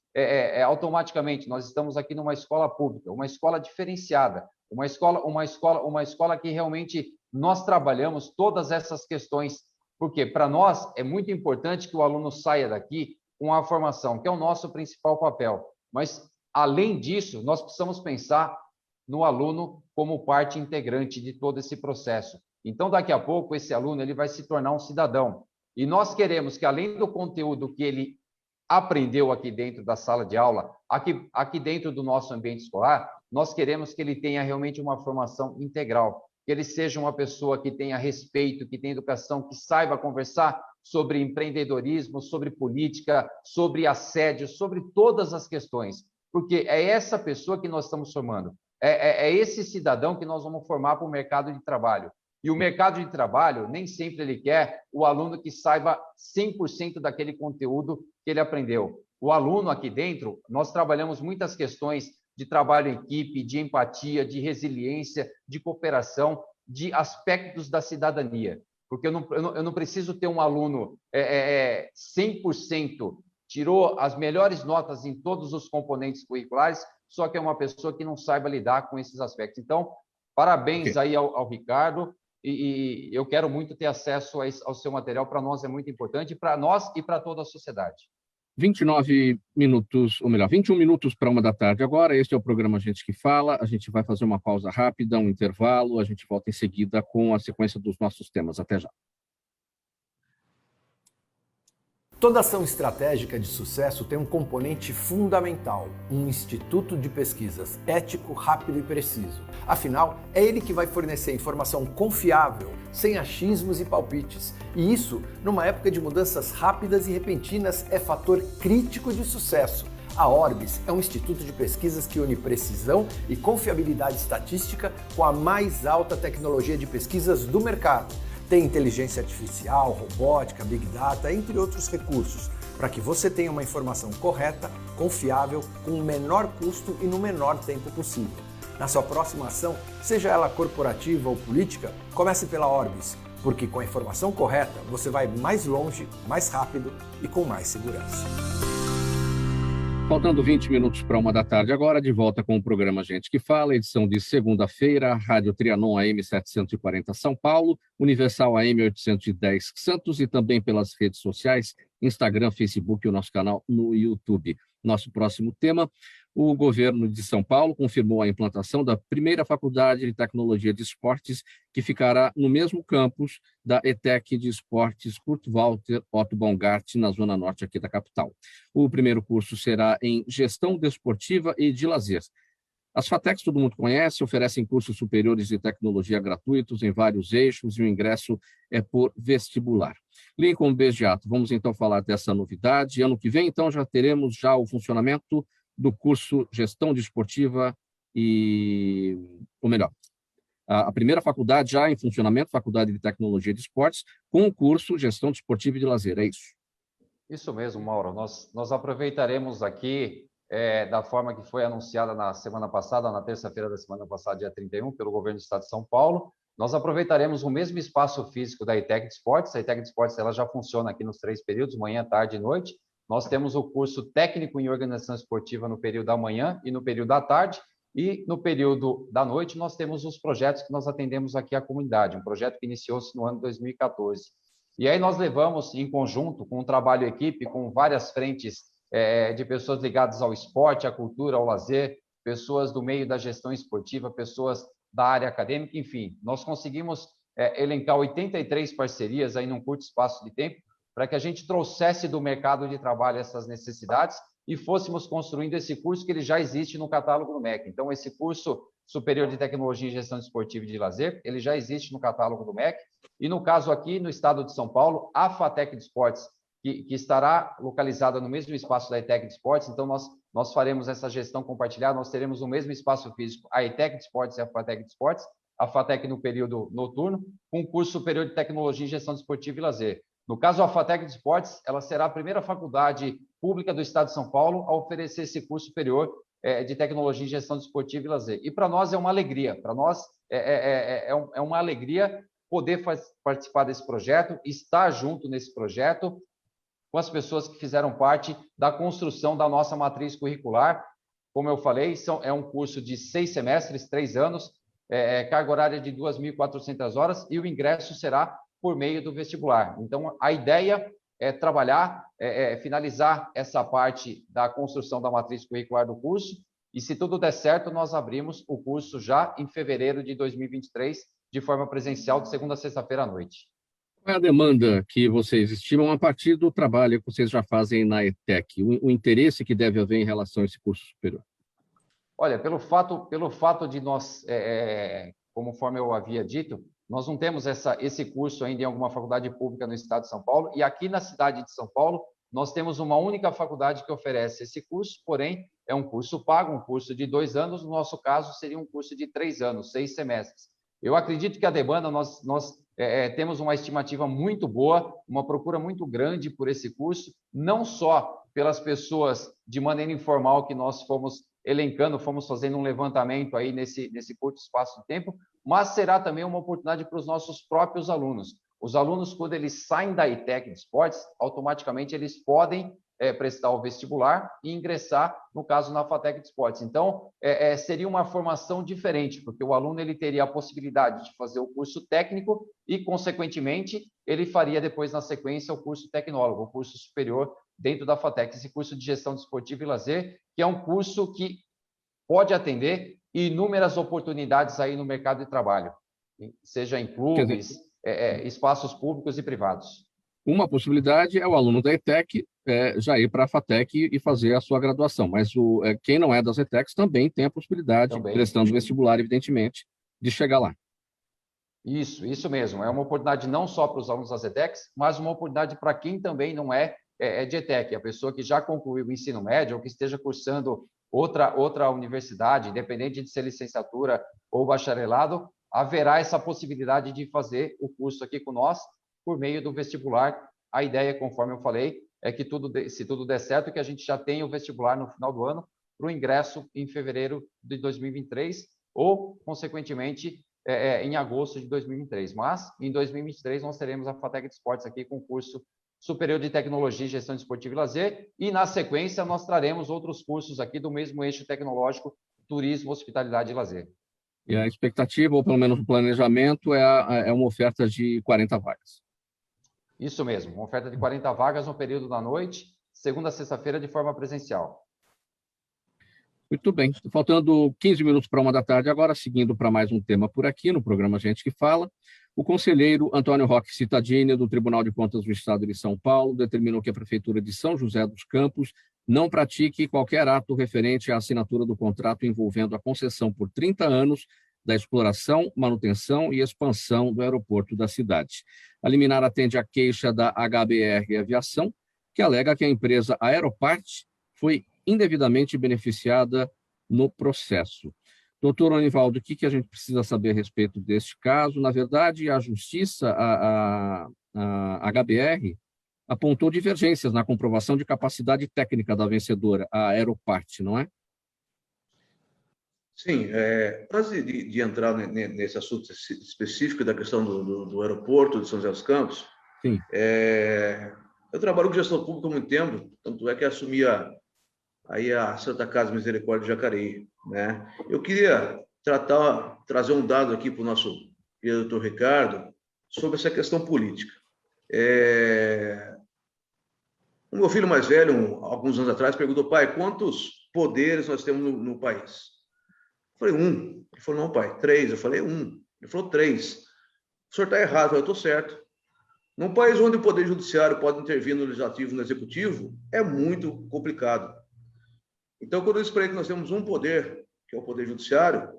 automaticamente, nós estamos aqui numa escola pública, uma escola diferenciada, uma escola que realmente nós trabalhamos todas essas questões, porque para nós é muito importante que o aluno saia daqui com a formação, que é o nosso principal papel. Mas, além disso, nós precisamos pensar no aluno como parte integrante de todo esse processo. Então, daqui a pouco, esse aluno ele vai se tornar um cidadão. E nós queremos que, além do conteúdo que ele aprendeu aqui dentro da sala de aula, aqui dentro do nosso ambiente escolar, nós queremos que ele tenha realmente uma formação integral, que ele seja uma pessoa que tenha respeito, que tenha educação, que saiba conversar sobre empreendedorismo, sobre política, sobre assédio, sobre todas as questões, porque é essa pessoa que nós estamos formando, é esse cidadão que nós vamos formar para o mercado de trabalho. E o mercado de trabalho, nem sempre ele quer o aluno que saiba 100% daquele conteúdo que ele aprendeu. O aluno aqui dentro, nós trabalhamos muitas questões de trabalho em equipe, de empatia, de resiliência, de cooperação, de aspectos da cidadania. Porque eu não preciso ter um aluno 100%, tirou as melhores notas em todos os componentes curriculares, só que é uma pessoa que não saiba lidar com esses aspectos. Então, parabéns aí ao Ricardo, e eu quero muito ter acesso ao seu material, para nós é muito importante, para nós e para toda a sociedade. 29 minutos, ou melhor, 21 minutos para 1h agora. Este é o programa Gente que Fala. A gente vai fazer uma pausa rápida, um intervalo. A gente volta em seguida com a sequência dos nossos temas. Até já. Toda ação estratégica de sucesso tem um componente fundamental, um instituto de pesquisas ético, rápido e preciso. Afinal, é ele que vai fornecer informação confiável, sem achismos e palpites. E isso, numa época de mudanças rápidas e repentinas, é fator crítico de sucesso. A Orbis é um instituto de pesquisas que une precisão e confiabilidade estatística com a mais alta tecnologia de pesquisas do mercado. Tem inteligência artificial, robótica, big data, entre outros recursos, para que você tenha uma informação correta, confiável, com o menor custo e no menor tempo possível. Na sua próxima ação, seja ela corporativa ou política, comece pela Orbis, porque com a informação correta você vai mais longe, mais rápido e com mais segurança. Faltando 20 minutos para 1h agora, de volta com o programa Gente que Fala, edição de segunda-feira, Rádio Trianon AM 740 São Paulo, Universal AM 810 Santos e também pelas redes sociais, Instagram, Facebook e o nosso canal no YouTube. Nosso próximo tema, o governo de São Paulo confirmou a implantação da primeira faculdade de tecnologia de esportes, que ficará no mesmo campus da ETEC de Esportes Kurt Walter Otto Baumgart, na zona norte aqui da capital. O primeiro curso será em Gestão Desportiva e de Lazer. As FATECs, todo mundo conhece, oferecem cursos superiores de tecnologia gratuitos em vários eixos e o ingresso é por vestibular. Lincoln Begiato, vamos então falar dessa novidade. Ano que vem, então, já teremos o funcionamento do curso Gestão Desportiva ou melhor, a primeira faculdade já em funcionamento, Faculdade de Tecnologia de Esportes, com o curso Gestão Desportiva e de Lazer, é isso? Isso mesmo, Mauro. Nós aproveitaremos aqui da forma que foi anunciada na semana passada, na terça-feira da semana passada, dia 31, pelo governo do Estado de São Paulo. Nós aproveitaremos o mesmo espaço físico da ETEC de Esportes. A ETEC de Esportes ela já funciona aqui nos 3 períodos, manhã, tarde e noite. Nós temos o curso técnico em organização esportiva no período da manhã e no período da tarde. E no período da noite, nós temos os projetos que nós atendemos aqui à comunidade, um projeto que iniciou-se no ano de 2014. E aí nós levamos, em conjunto, com um trabalho equipe, com várias frentes de pessoas ligadas ao esporte, à cultura, ao lazer, pessoas do meio da gestão esportiva, pessoas da área acadêmica, enfim. Nós conseguimos elencar 83 parcerias aí num curto espaço de tempo, para que a gente trouxesse do mercado de trabalho essas necessidades e fôssemos construindo esse curso que ele já existe no catálogo do MEC. Então, esse curso superior de tecnologia em gestão esportiva e de lazer, ele já existe no catálogo do MEC. E no caso aqui, no estado de São Paulo, a FATEC de Esportes, que estará localizada no mesmo espaço da ETEC de Esportes, então nós faremos essa gestão compartilhada, nós teremos no mesmo espaço físico a ETEC de Esportes e a FATEC de Esportes, a FATEC no período noturno, com o curso superior de tecnologia em gestão esportiva e lazer. No caso, a FATEC de Esportes, ela será a primeira faculdade pública do Estado de São Paulo a oferecer esse curso superior de tecnologia em gestão esportiva e lazer. E para nós é uma alegria, para nós é uma alegria poder participar desse projeto, estar junto nesse projeto com as pessoas que fizeram parte da construção da nossa matriz curricular. Como eu falei, é um curso de 6 semestres, 3 anos, carga horária de 2.400 horas e o ingresso será por meio do vestibular. Então, a ideia é trabalhar, finalizar essa parte da construção da matriz curricular do curso e, se tudo der certo, nós abrimos o curso já em fevereiro de 2023, de forma presencial, de segunda a sexta-feira à noite. Qual é a demanda que vocês estimam a partir do trabalho que vocês já fazem na ETEC? O interesse que deve haver em relação a esse curso superior? Olha, pelo fato de nós, conforme eu havia dito, nós não temos esse curso ainda em alguma faculdade pública no estado de São Paulo, e aqui na cidade de São Paulo, nós temos uma única faculdade que oferece esse curso, porém, é um curso pago, um curso de 2 anos, no nosso caso, seria um curso de 3 anos, 6 semestres. Eu acredito que a demanda, nós temos uma estimativa muito boa, uma procura muito grande por esse curso, não só pelas pessoas de maneira informal que nós fomos elencando, fomos fazendo um levantamento aí nesse curto espaço de tempo, mas será também uma oportunidade para os nossos próprios alunos. Os alunos, quando eles saem da ETEC de Esportes, automaticamente eles podem prestar o vestibular e ingressar, no caso, na FATEC de Esportes. Então, seria uma formação diferente, porque o aluno ele teria a possibilidade de fazer o curso técnico e, consequentemente, ele faria depois, na sequência, o curso tecnólogo, o curso superior dentro da FATEC, esse curso de gestão desportiva e lazer, que é um curso que pode atender inúmeras oportunidades aí no mercado de trabalho, seja em clubes, espaços públicos e privados. Uma possibilidade é o aluno da ETEC já ir para a FATEC e fazer a sua graduação, mas quem não é das ETECs também tem a possibilidade, prestando vestibular, evidentemente, de chegar lá. Isso mesmo. É uma oportunidade não só para os alunos das ETECs, mas uma oportunidade para quem também não é de ETEC, a pessoa que já concluiu o ensino médio ou que esteja cursando outra universidade, independente de ser licenciatura ou bacharelado, haverá essa possibilidade de fazer o curso aqui com nós por meio do vestibular. A ideia, conforme eu falei, é que se tudo der certo, que a gente já tenha o vestibular no final do ano para o ingresso em fevereiro de 2023 ou, consequentemente, em agosto de 2023. Mas, em 2023, nós teremos a FATEC de Esportes aqui com o curso superior de tecnologia e gestão esportiva e lazer e, na sequência, nós traremos outros cursos aqui do mesmo eixo tecnológico, turismo, hospitalidade e lazer. E a expectativa, ou pelo menos o planejamento, é uma oferta de 40 vagas. Isso mesmo, uma oferta de 40 vagas no período da noite, segunda a sexta-feira, de forma presencial. Muito bem. Faltando 15 minutos para 1 da tarde, agora seguindo para mais um tema por aqui, no programa Gente que Fala, o conselheiro Antônio Roque Cittadini, do Tribunal de Contas do Estado de São Paulo, determinou que a Prefeitura de São José dos Campos não pratique qualquer ato referente à assinatura do contrato envolvendo a concessão por 30 anos da exploração, manutenção e expansão do aeroporto da cidade. A liminar atende à queixa da HBR Aviação, que alega que a empresa Aeropart foi indevidamente beneficiada no processo. Doutor Onivaldo, o que a gente precisa saber a respeito deste caso? Na verdade, a Justiça, a HBR, apontou divergências na comprovação de capacidade técnica da vencedora, a Aeropart, não é? Sim, antes de entrar nesse assunto específico da questão do aeroporto de São José dos Campos, Sim. Eu trabalho com gestão pública há muito tempo, tanto é que assumi aí a Santa Casa Misericórdia de Jacareí, né? Eu queria trazer um dado aqui para o nosso doutor Ricardo sobre essa questão política. O meu filho mais velho, alguns anos atrás, perguntou: pai, quantos poderes nós temos no país? Eu falei: um. Ele falou: não, pai, 3. Eu falei: 1. Ele falou: 3. O senhor está errado. Eu falei: estou certo. Num país onde o Poder Judiciário pode intervir no Legislativo e no Executivo, é muito complicado. Então, quando eu expliquei que nós temos um poder, que é o Poder Judiciário,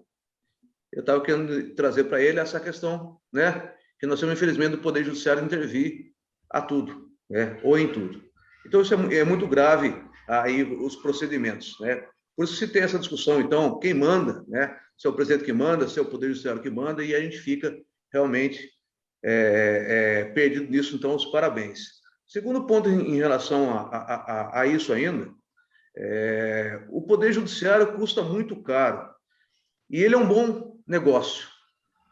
eu estava querendo trazer para ele essa questão, né? Que nós temos, infelizmente, o Poder Judiciário intervir a tudo, né? Ou em tudo. Então, isso é muito grave, aí, os procedimentos, né? Por isso se tem essa discussão, então, quem manda, né? Se é o presidente que manda, se é o Poder Judiciário que manda, e a gente fica realmente perdido nisso, então, os parabéns. Segundo ponto em relação a isso ainda, o Poder Judiciário custa muito caro, e ele é um bom negócio.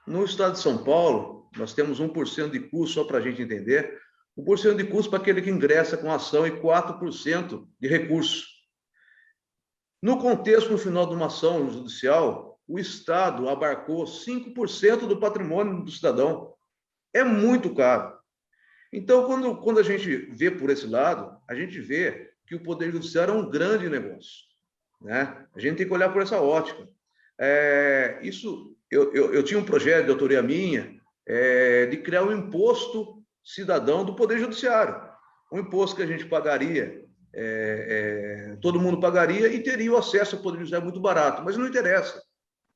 No estado de São Paulo, nós temos 1% de custo, só para a gente entender, 1% de custo para aquele que ingressa com ação e 4% de recurso. No contexto, no final de uma ação judicial, o Estado abarcou 5% do patrimônio do cidadão. É muito caro. Então, quando a gente vê por esse lado, a gente vê que o Poder Judiciário é um grande negócio, né? A gente tem que olhar por essa ótica. Eu tinha um projeto de autoria minha de criar um imposto cidadão do Poder Judiciário. Um imposto que a gente pagaria, todo mundo pagaria e teria o acesso ao Poder Judiciário muito barato, mas não interessa,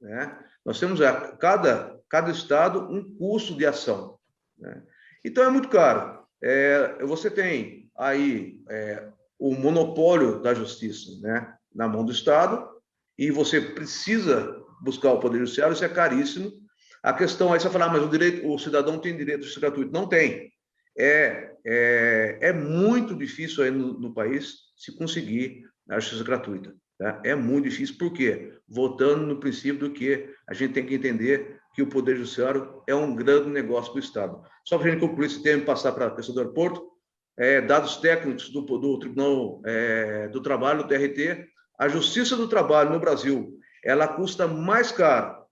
né? Nós temos cada estado um custo de ação, né? Então é muito caro. Você tem aí o monopólio da justiça, né, na mão do Estado, e você precisa buscar o Poder Judiciário, isso é caríssimo. A questão aí, você vai falar: mas o cidadão tem direito a justiça gratuita? Não tem. É muito difícil aí no país se conseguir a justiça gratuita, tá? É muito difícil. Por quê? Voltando no princípio do que a gente tem que entender que o Poder Judiciário é um grande negócio para o Estado. Só para a gente concluir esse tema e passar para a questão do aeroporto, dados técnicos do Tribunal do Trabalho, do TRT, a Justiça do Trabalho no Brasil, ela custa mais caro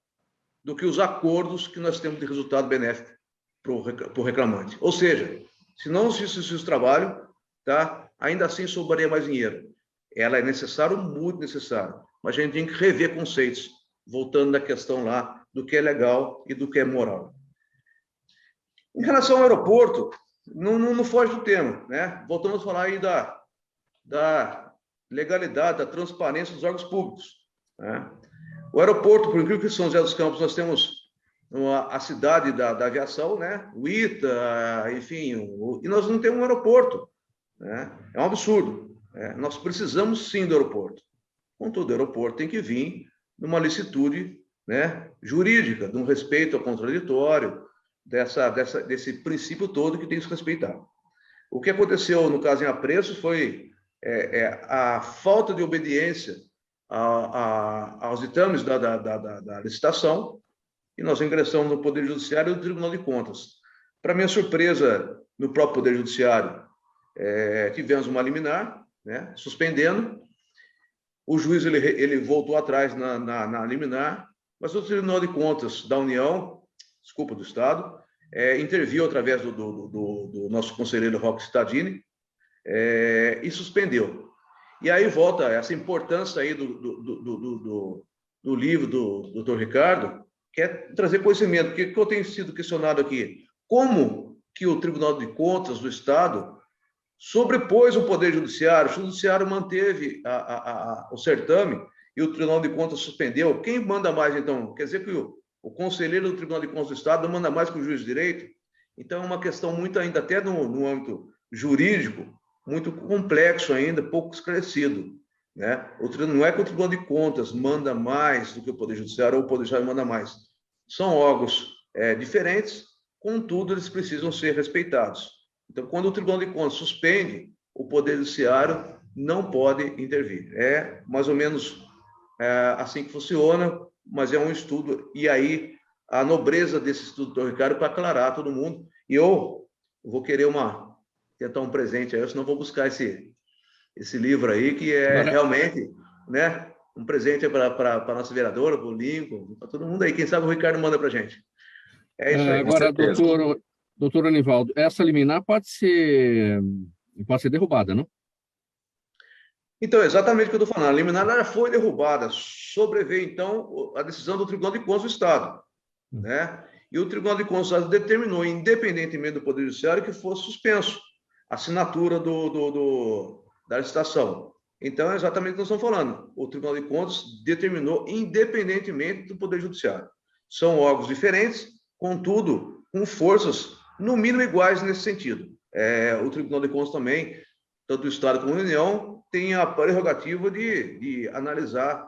do que os acordos que nós temos de resultado benéfico para o reclamante. Ou seja, se não existisse o trabalho, tá, ainda assim sobraria mais dinheiro. Ela é necessário, muito necessário, mas a gente tem que rever conceitos, voltando da questão lá do que é legal e do que é moral. Em relação ao aeroporto, não foge do tema, né? Voltamos a falar aí da legalidade, da transparência dos órgãos públicos, né? O aeroporto, por incrível que São José dos Campos, nós temos a cidade da aviação, né? O ITA, enfim, e nós não temos um aeroporto, né? É um absurdo. Nós precisamos sim do aeroporto. Contudo, o aeroporto tem que vir numa licitude, né, jurídica, de um respeito ao contraditório, desse princípio todo que tem que se respeitar. O que aconteceu no caso em Apreço foi a falta de obediência aos ditames da licitação, e nós ingressamos no Poder Judiciário e no Tribunal de Contas. Para minha surpresa, no próprio Poder Judiciário, tivemos uma liminar, né, suspendendo. O juiz ele voltou atrás na liminar, mas o Tribunal de Contas da União, do Estado, interviu através do nosso conselheiro Roque Cittadini e suspendeu. E aí volta essa importância aí do livro do Dr. Ricardo, que é trazer conhecimento. Porque eu tenho sido questionado aqui, como que o Tribunal de Contas do Estado sobrepôs o Poder Judiciário, o Judiciário manteve o certame e o Tribunal de Contas suspendeu. Quem manda mais, então? Quer dizer que o conselheiro do Tribunal de Contas do Estado não manda mais que o juiz de direito? Então, é uma questão muito ainda, até no âmbito jurídico, muito complexo ainda, pouco esclarecido, né? Não é que o Tribunal de Contas manda mais do que o Poder Judiciário ou o Poder Judiciário manda mais. São órgãos diferentes, contudo, eles precisam ser respeitados. Então, quando o Tribunal de Contas suspende, o Poder Judiciário não pode intervir. É mais ou menos assim que funciona, mas é um estudo, e aí a nobreza desse estudo do Ricardo para aclarar todo mundo. E eu vou querer tentar um presente aí, senão vou buscar esse livro aí, que é realmente, né, um presente para a nossa vereadora, para o Lincoln, para todo mundo aí. Quem sabe o Ricardo manda para a gente. É isso aí. Agora, doutor Anivaldo, essa liminar pode ser derrubada, não? Então, exatamente o que eu estou falando. A liminar já foi derrubada. Sobreveio, então, a decisão do Tribunal de Contas do Estado, né? E o Tribunal de Contas do Estado determinou, independentemente do Poder Judiciário, que fosse suspenso a assinatura da licitação. Então, é exatamente o que nós estamos falando. O Tribunal de Contas determinou, independentemente do Poder Judiciário. São órgãos diferentes, contudo, com forças, no mínimo, iguais nesse sentido. O Tribunal de Contas também, tanto o Estado como a União, tem a prerrogativa de analisar,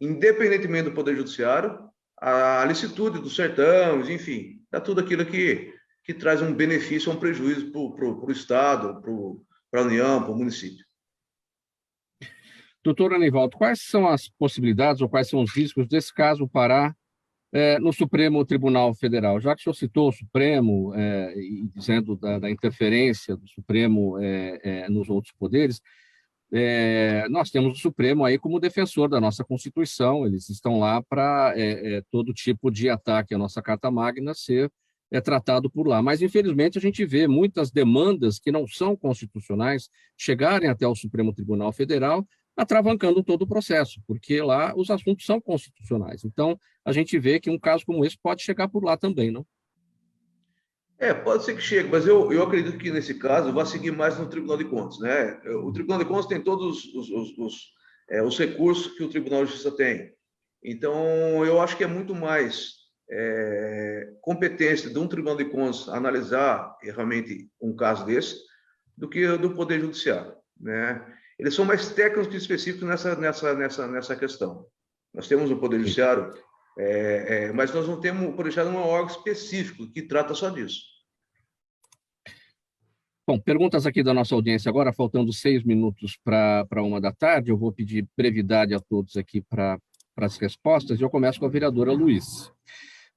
independentemente do Poder Judiciário, a licitude dos certames, enfim, tudo aquilo que traz um benefício ou um prejuízo para o Estado, para a União, para o município. Doutor Anivaldo, quais são as possibilidades ou quais são os riscos desse caso parar no Supremo Tribunal Federal? Já que o senhor citou o Supremo, dizendo da interferência do Supremo nos outros poderes, nós temos o Supremo aí como defensor da nossa Constituição, eles estão lá para todo tipo de ataque à nossa Carta Magna ser tratado por lá. Mas, infelizmente, a gente vê muitas demandas que não são constitucionais chegarem até o Supremo Tribunal Federal, atravancando todo o processo, porque lá os assuntos são constitucionais. Então, a gente vê que um caso como esse pode chegar por lá também, não? Pode ser que chegue, mas eu acredito que, nesse caso, vai seguir mais no Tribunal de Contas, né? O Tribunal de Contas tem todos os recursos que o Tribunal de Justiça tem. Então, eu acho que é muito mais competência de um Tribunal de Contas analisar realmente um caso desse do que do Poder Judiciário, né? Eles são mais técnicos e específicos nessa questão. Nós temos o Poder Judiciário, mas nós não temos, o Poder Judiciário não é um órgão específico que trata só disso. Bom, perguntas aqui da nossa audiência agora, faltando 6 minutos para 1h. Eu vou pedir brevidade a todos aqui para as respostas, e eu começo com a vereadora Luiz.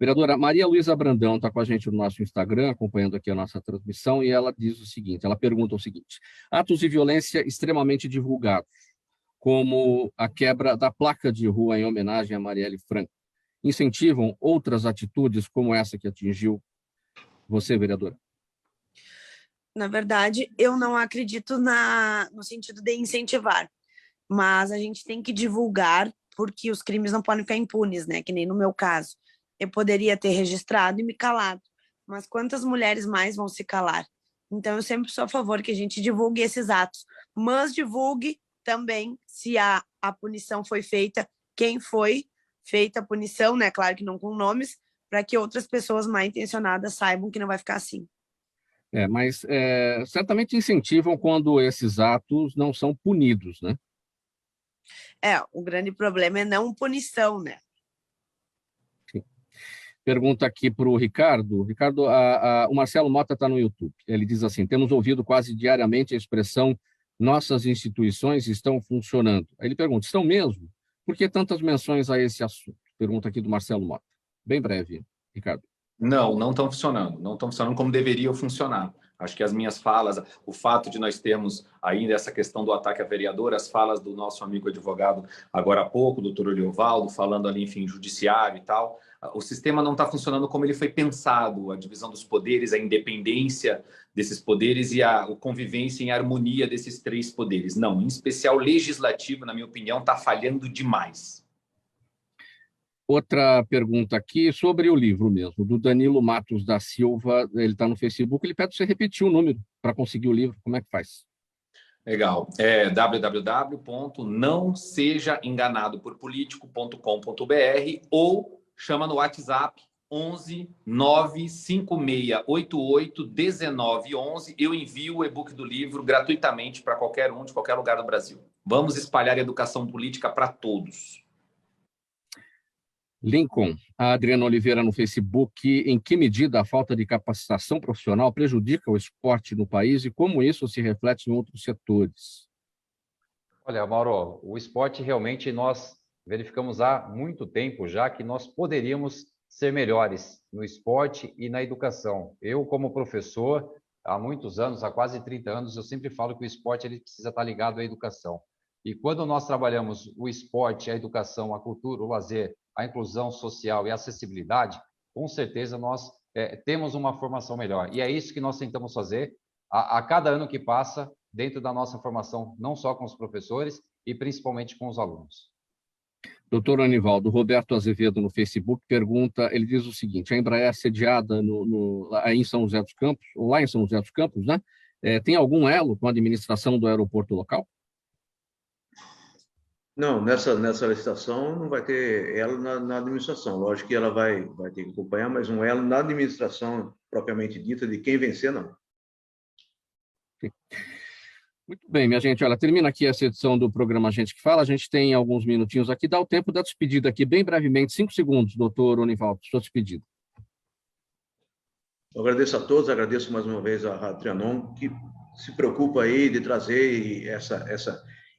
Vereadora Maria Luísa Brandão está com a gente no nosso Instagram, acompanhando aqui a nossa transmissão, e ela diz o seguinte, ela pergunta o seguinte: atos de violência extremamente divulgados, como a quebra da placa de rua em homenagem a Marielle Franco, incentivam outras atitudes como essa que atingiu você, vereadora? Na verdade, eu não acredito no sentido de incentivar, mas a gente tem que divulgar, porque os crimes não podem ficar impunes, né? Que nem no meu caso. Eu poderia ter registrado e me calado, mas quantas mulheres mais vão se calar? Então, eu sempre sou a favor que a gente divulgue esses atos, mas divulgue também se a punição foi feita, quem foi feita a punição, né? Claro que não com nomes, para que outras pessoas mal intencionadas saibam que não vai ficar assim. Mas certamente incentivam quando esses atos não são punidos, né? O grande problema é não punição, né? Pergunta aqui para o Ricardo. Ricardo, o Marcelo Mota está no YouTube. Ele diz assim: temos ouvido quase diariamente a expressão nossas instituições estão funcionando. Aí ele pergunta, estão mesmo? Por que tantas menções a esse assunto? Pergunta aqui do Marcelo Mota. Bem breve, Ricardo. Não estão funcionando. Não estão funcionando como deveriam funcionar. Acho que as minhas falas, o fato de nós termos ainda essa questão do ataque à vereadora, as falas do nosso amigo advogado agora há pouco, doutor Oliovaldo, falando ali, enfim, judiciário e tal, o sistema não está funcionando como ele foi pensado, a divisão dos poderes, a independência desses poderes e a convivência em harmonia desses 3 poderes. Não, em especial o legislativo, na minha opinião, está falhando demais. Outra pergunta aqui sobre o livro mesmo, do Danilo Matos da Silva, ele está no Facebook, ele pede para você repetir o número para conseguir o livro, como é que faz? Legal, www.nãosejaenganadoporpolitico.com.br ou chama no WhatsApp 11 95688 1911. Eu envio o e-book do livro gratuitamente para qualquer um, de qualquer lugar do Brasil. Vamos espalhar a educação política para todos. Lincoln, a Adriana Oliveira no Facebook, em que medida a falta de capacitação profissional prejudica o esporte no país e como isso se reflete em outros setores? Olha, Mauro, o esporte realmente nós verificamos há muito tempo já que nós poderíamos ser melhores no esporte e na educação. Eu, como professor, há muitos anos, há quase 30 anos, eu sempre falo que o esporte ele precisa estar ligado à educação. E quando nós trabalhamos o esporte, a educação, a cultura, o lazer, a inclusão social e a acessibilidade, com certeza nós temos uma formação melhor. E é isso que nós tentamos fazer a cada ano que passa, dentro da nossa formação, não só com os professores e principalmente com os alunos. Doutor Anivaldo, Roberto Azevedo no Facebook pergunta, ele diz o seguinte, a Embraer sediada aí em São José dos Campos, ou lá em São José dos Campos, né? Tem algum elo com a administração do aeroporto local? Não, nessa licitação não vai ter elo na administração. Lógico que ela vai ter que acompanhar, mas um elo na administração propriamente dita de quem vencer, não. Sim. Muito bem, minha gente. Olha, termina aqui essa edição do programa Gente que Fala. A gente tem alguns minutinhos aqui. Dá o tempo da despedida aqui, bem brevemente, 5 segundos, doutor Onivaldo, sua despedida. Eu agradeço a todos, agradeço mais uma vez a Rádio Trianon, que se preocupa aí de trazer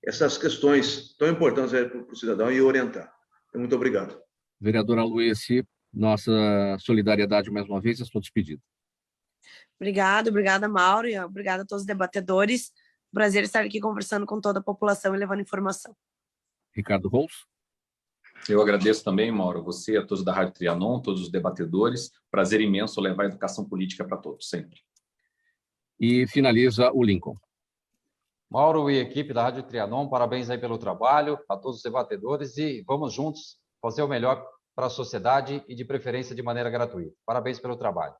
essas questões tão importantes para o cidadão e orientar. Muito obrigado. Vereadora Luizy, nossa solidariedade mais uma vez, a sua despedida. Obrigada, Mauro, e obrigada a todos os debatedores. Prazer estar aqui conversando com toda a população e levando informação. Ricardo Rous. Eu agradeço também, Mauro, você, a todos da Rádio Trianon, todos os debatedores. Prazer imenso levar a educação política para todos, sempre. E finaliza o Lincoln. Mauro e equipe da Rádio Trianon, parabéns aí pelo trabalho, a todos os debatedores e vamos juntos fazer o melhor para a sociedade e de preferência de maneira gratuita. Parabéns pelo trabalho.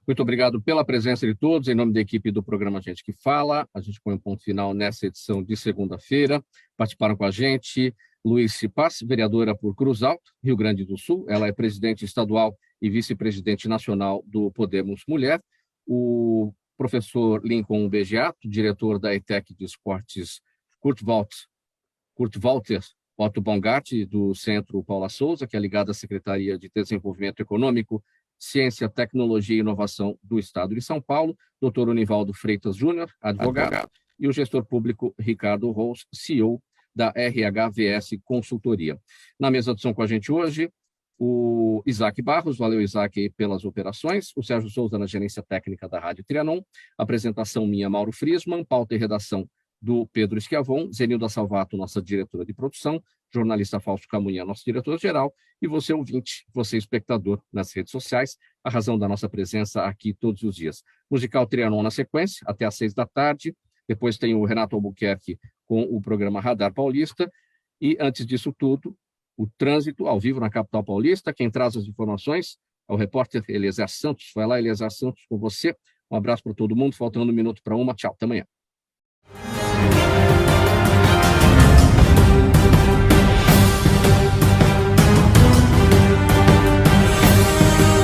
Muito obrigado pela presença de todos. Em nome da equipe do programa Gente que Fala, a gente põe um ponto final nessa edição de segunda-feira. Participaram com a gente Luizy Paz, vereadora por Cruz Alta, Rio Grande do Sul. Ela é presidente estadual e vice-presidente nacional do Podemos Mulher. O professor Lincoln Begiato, diretor da ETEC de Esportes Kurt Walter Otto Bongatti, do Centro Paula Souza, que é ligado à Secretaria de Desenvolvimento Econômico, Ciência, Tecnologia e Inovação do Estado de São Paulo, Dr. Onivaldo Freitas Júnior, advogado, e o gestor público Ricardo Rous, CEO da RHVS Consultoria. Na mesa de som com a gente hoje, o Isaac Barros, valeu Isaac pelas operações, o Sérgio Souza na gerência técnica da Rádio Trianon, apresentação minha, Mauro Friesman, pauta e redação do Pedro Schiavon, Zenilda Salvato, nossa diretora de produção, jornalista Fausto Camunha, nosso diretor-geral, e você ouvinte, você espectador nas redes sociais, a razão da nossa presença aqui todos os dias. Musical Trianon na sequência, até às 6h, depois tem o Renato Albuquerque com o programa Radar Paulista, e antes disso tudo, o trânsito ao vivo na capital paulista. Quem traz as informações é o repórter Eliezer Santos. Vai lá, Eliezer Santos, com você. Um abraço para todo mundo, faltando 1 minuto para 1. Tchau, até amanhã.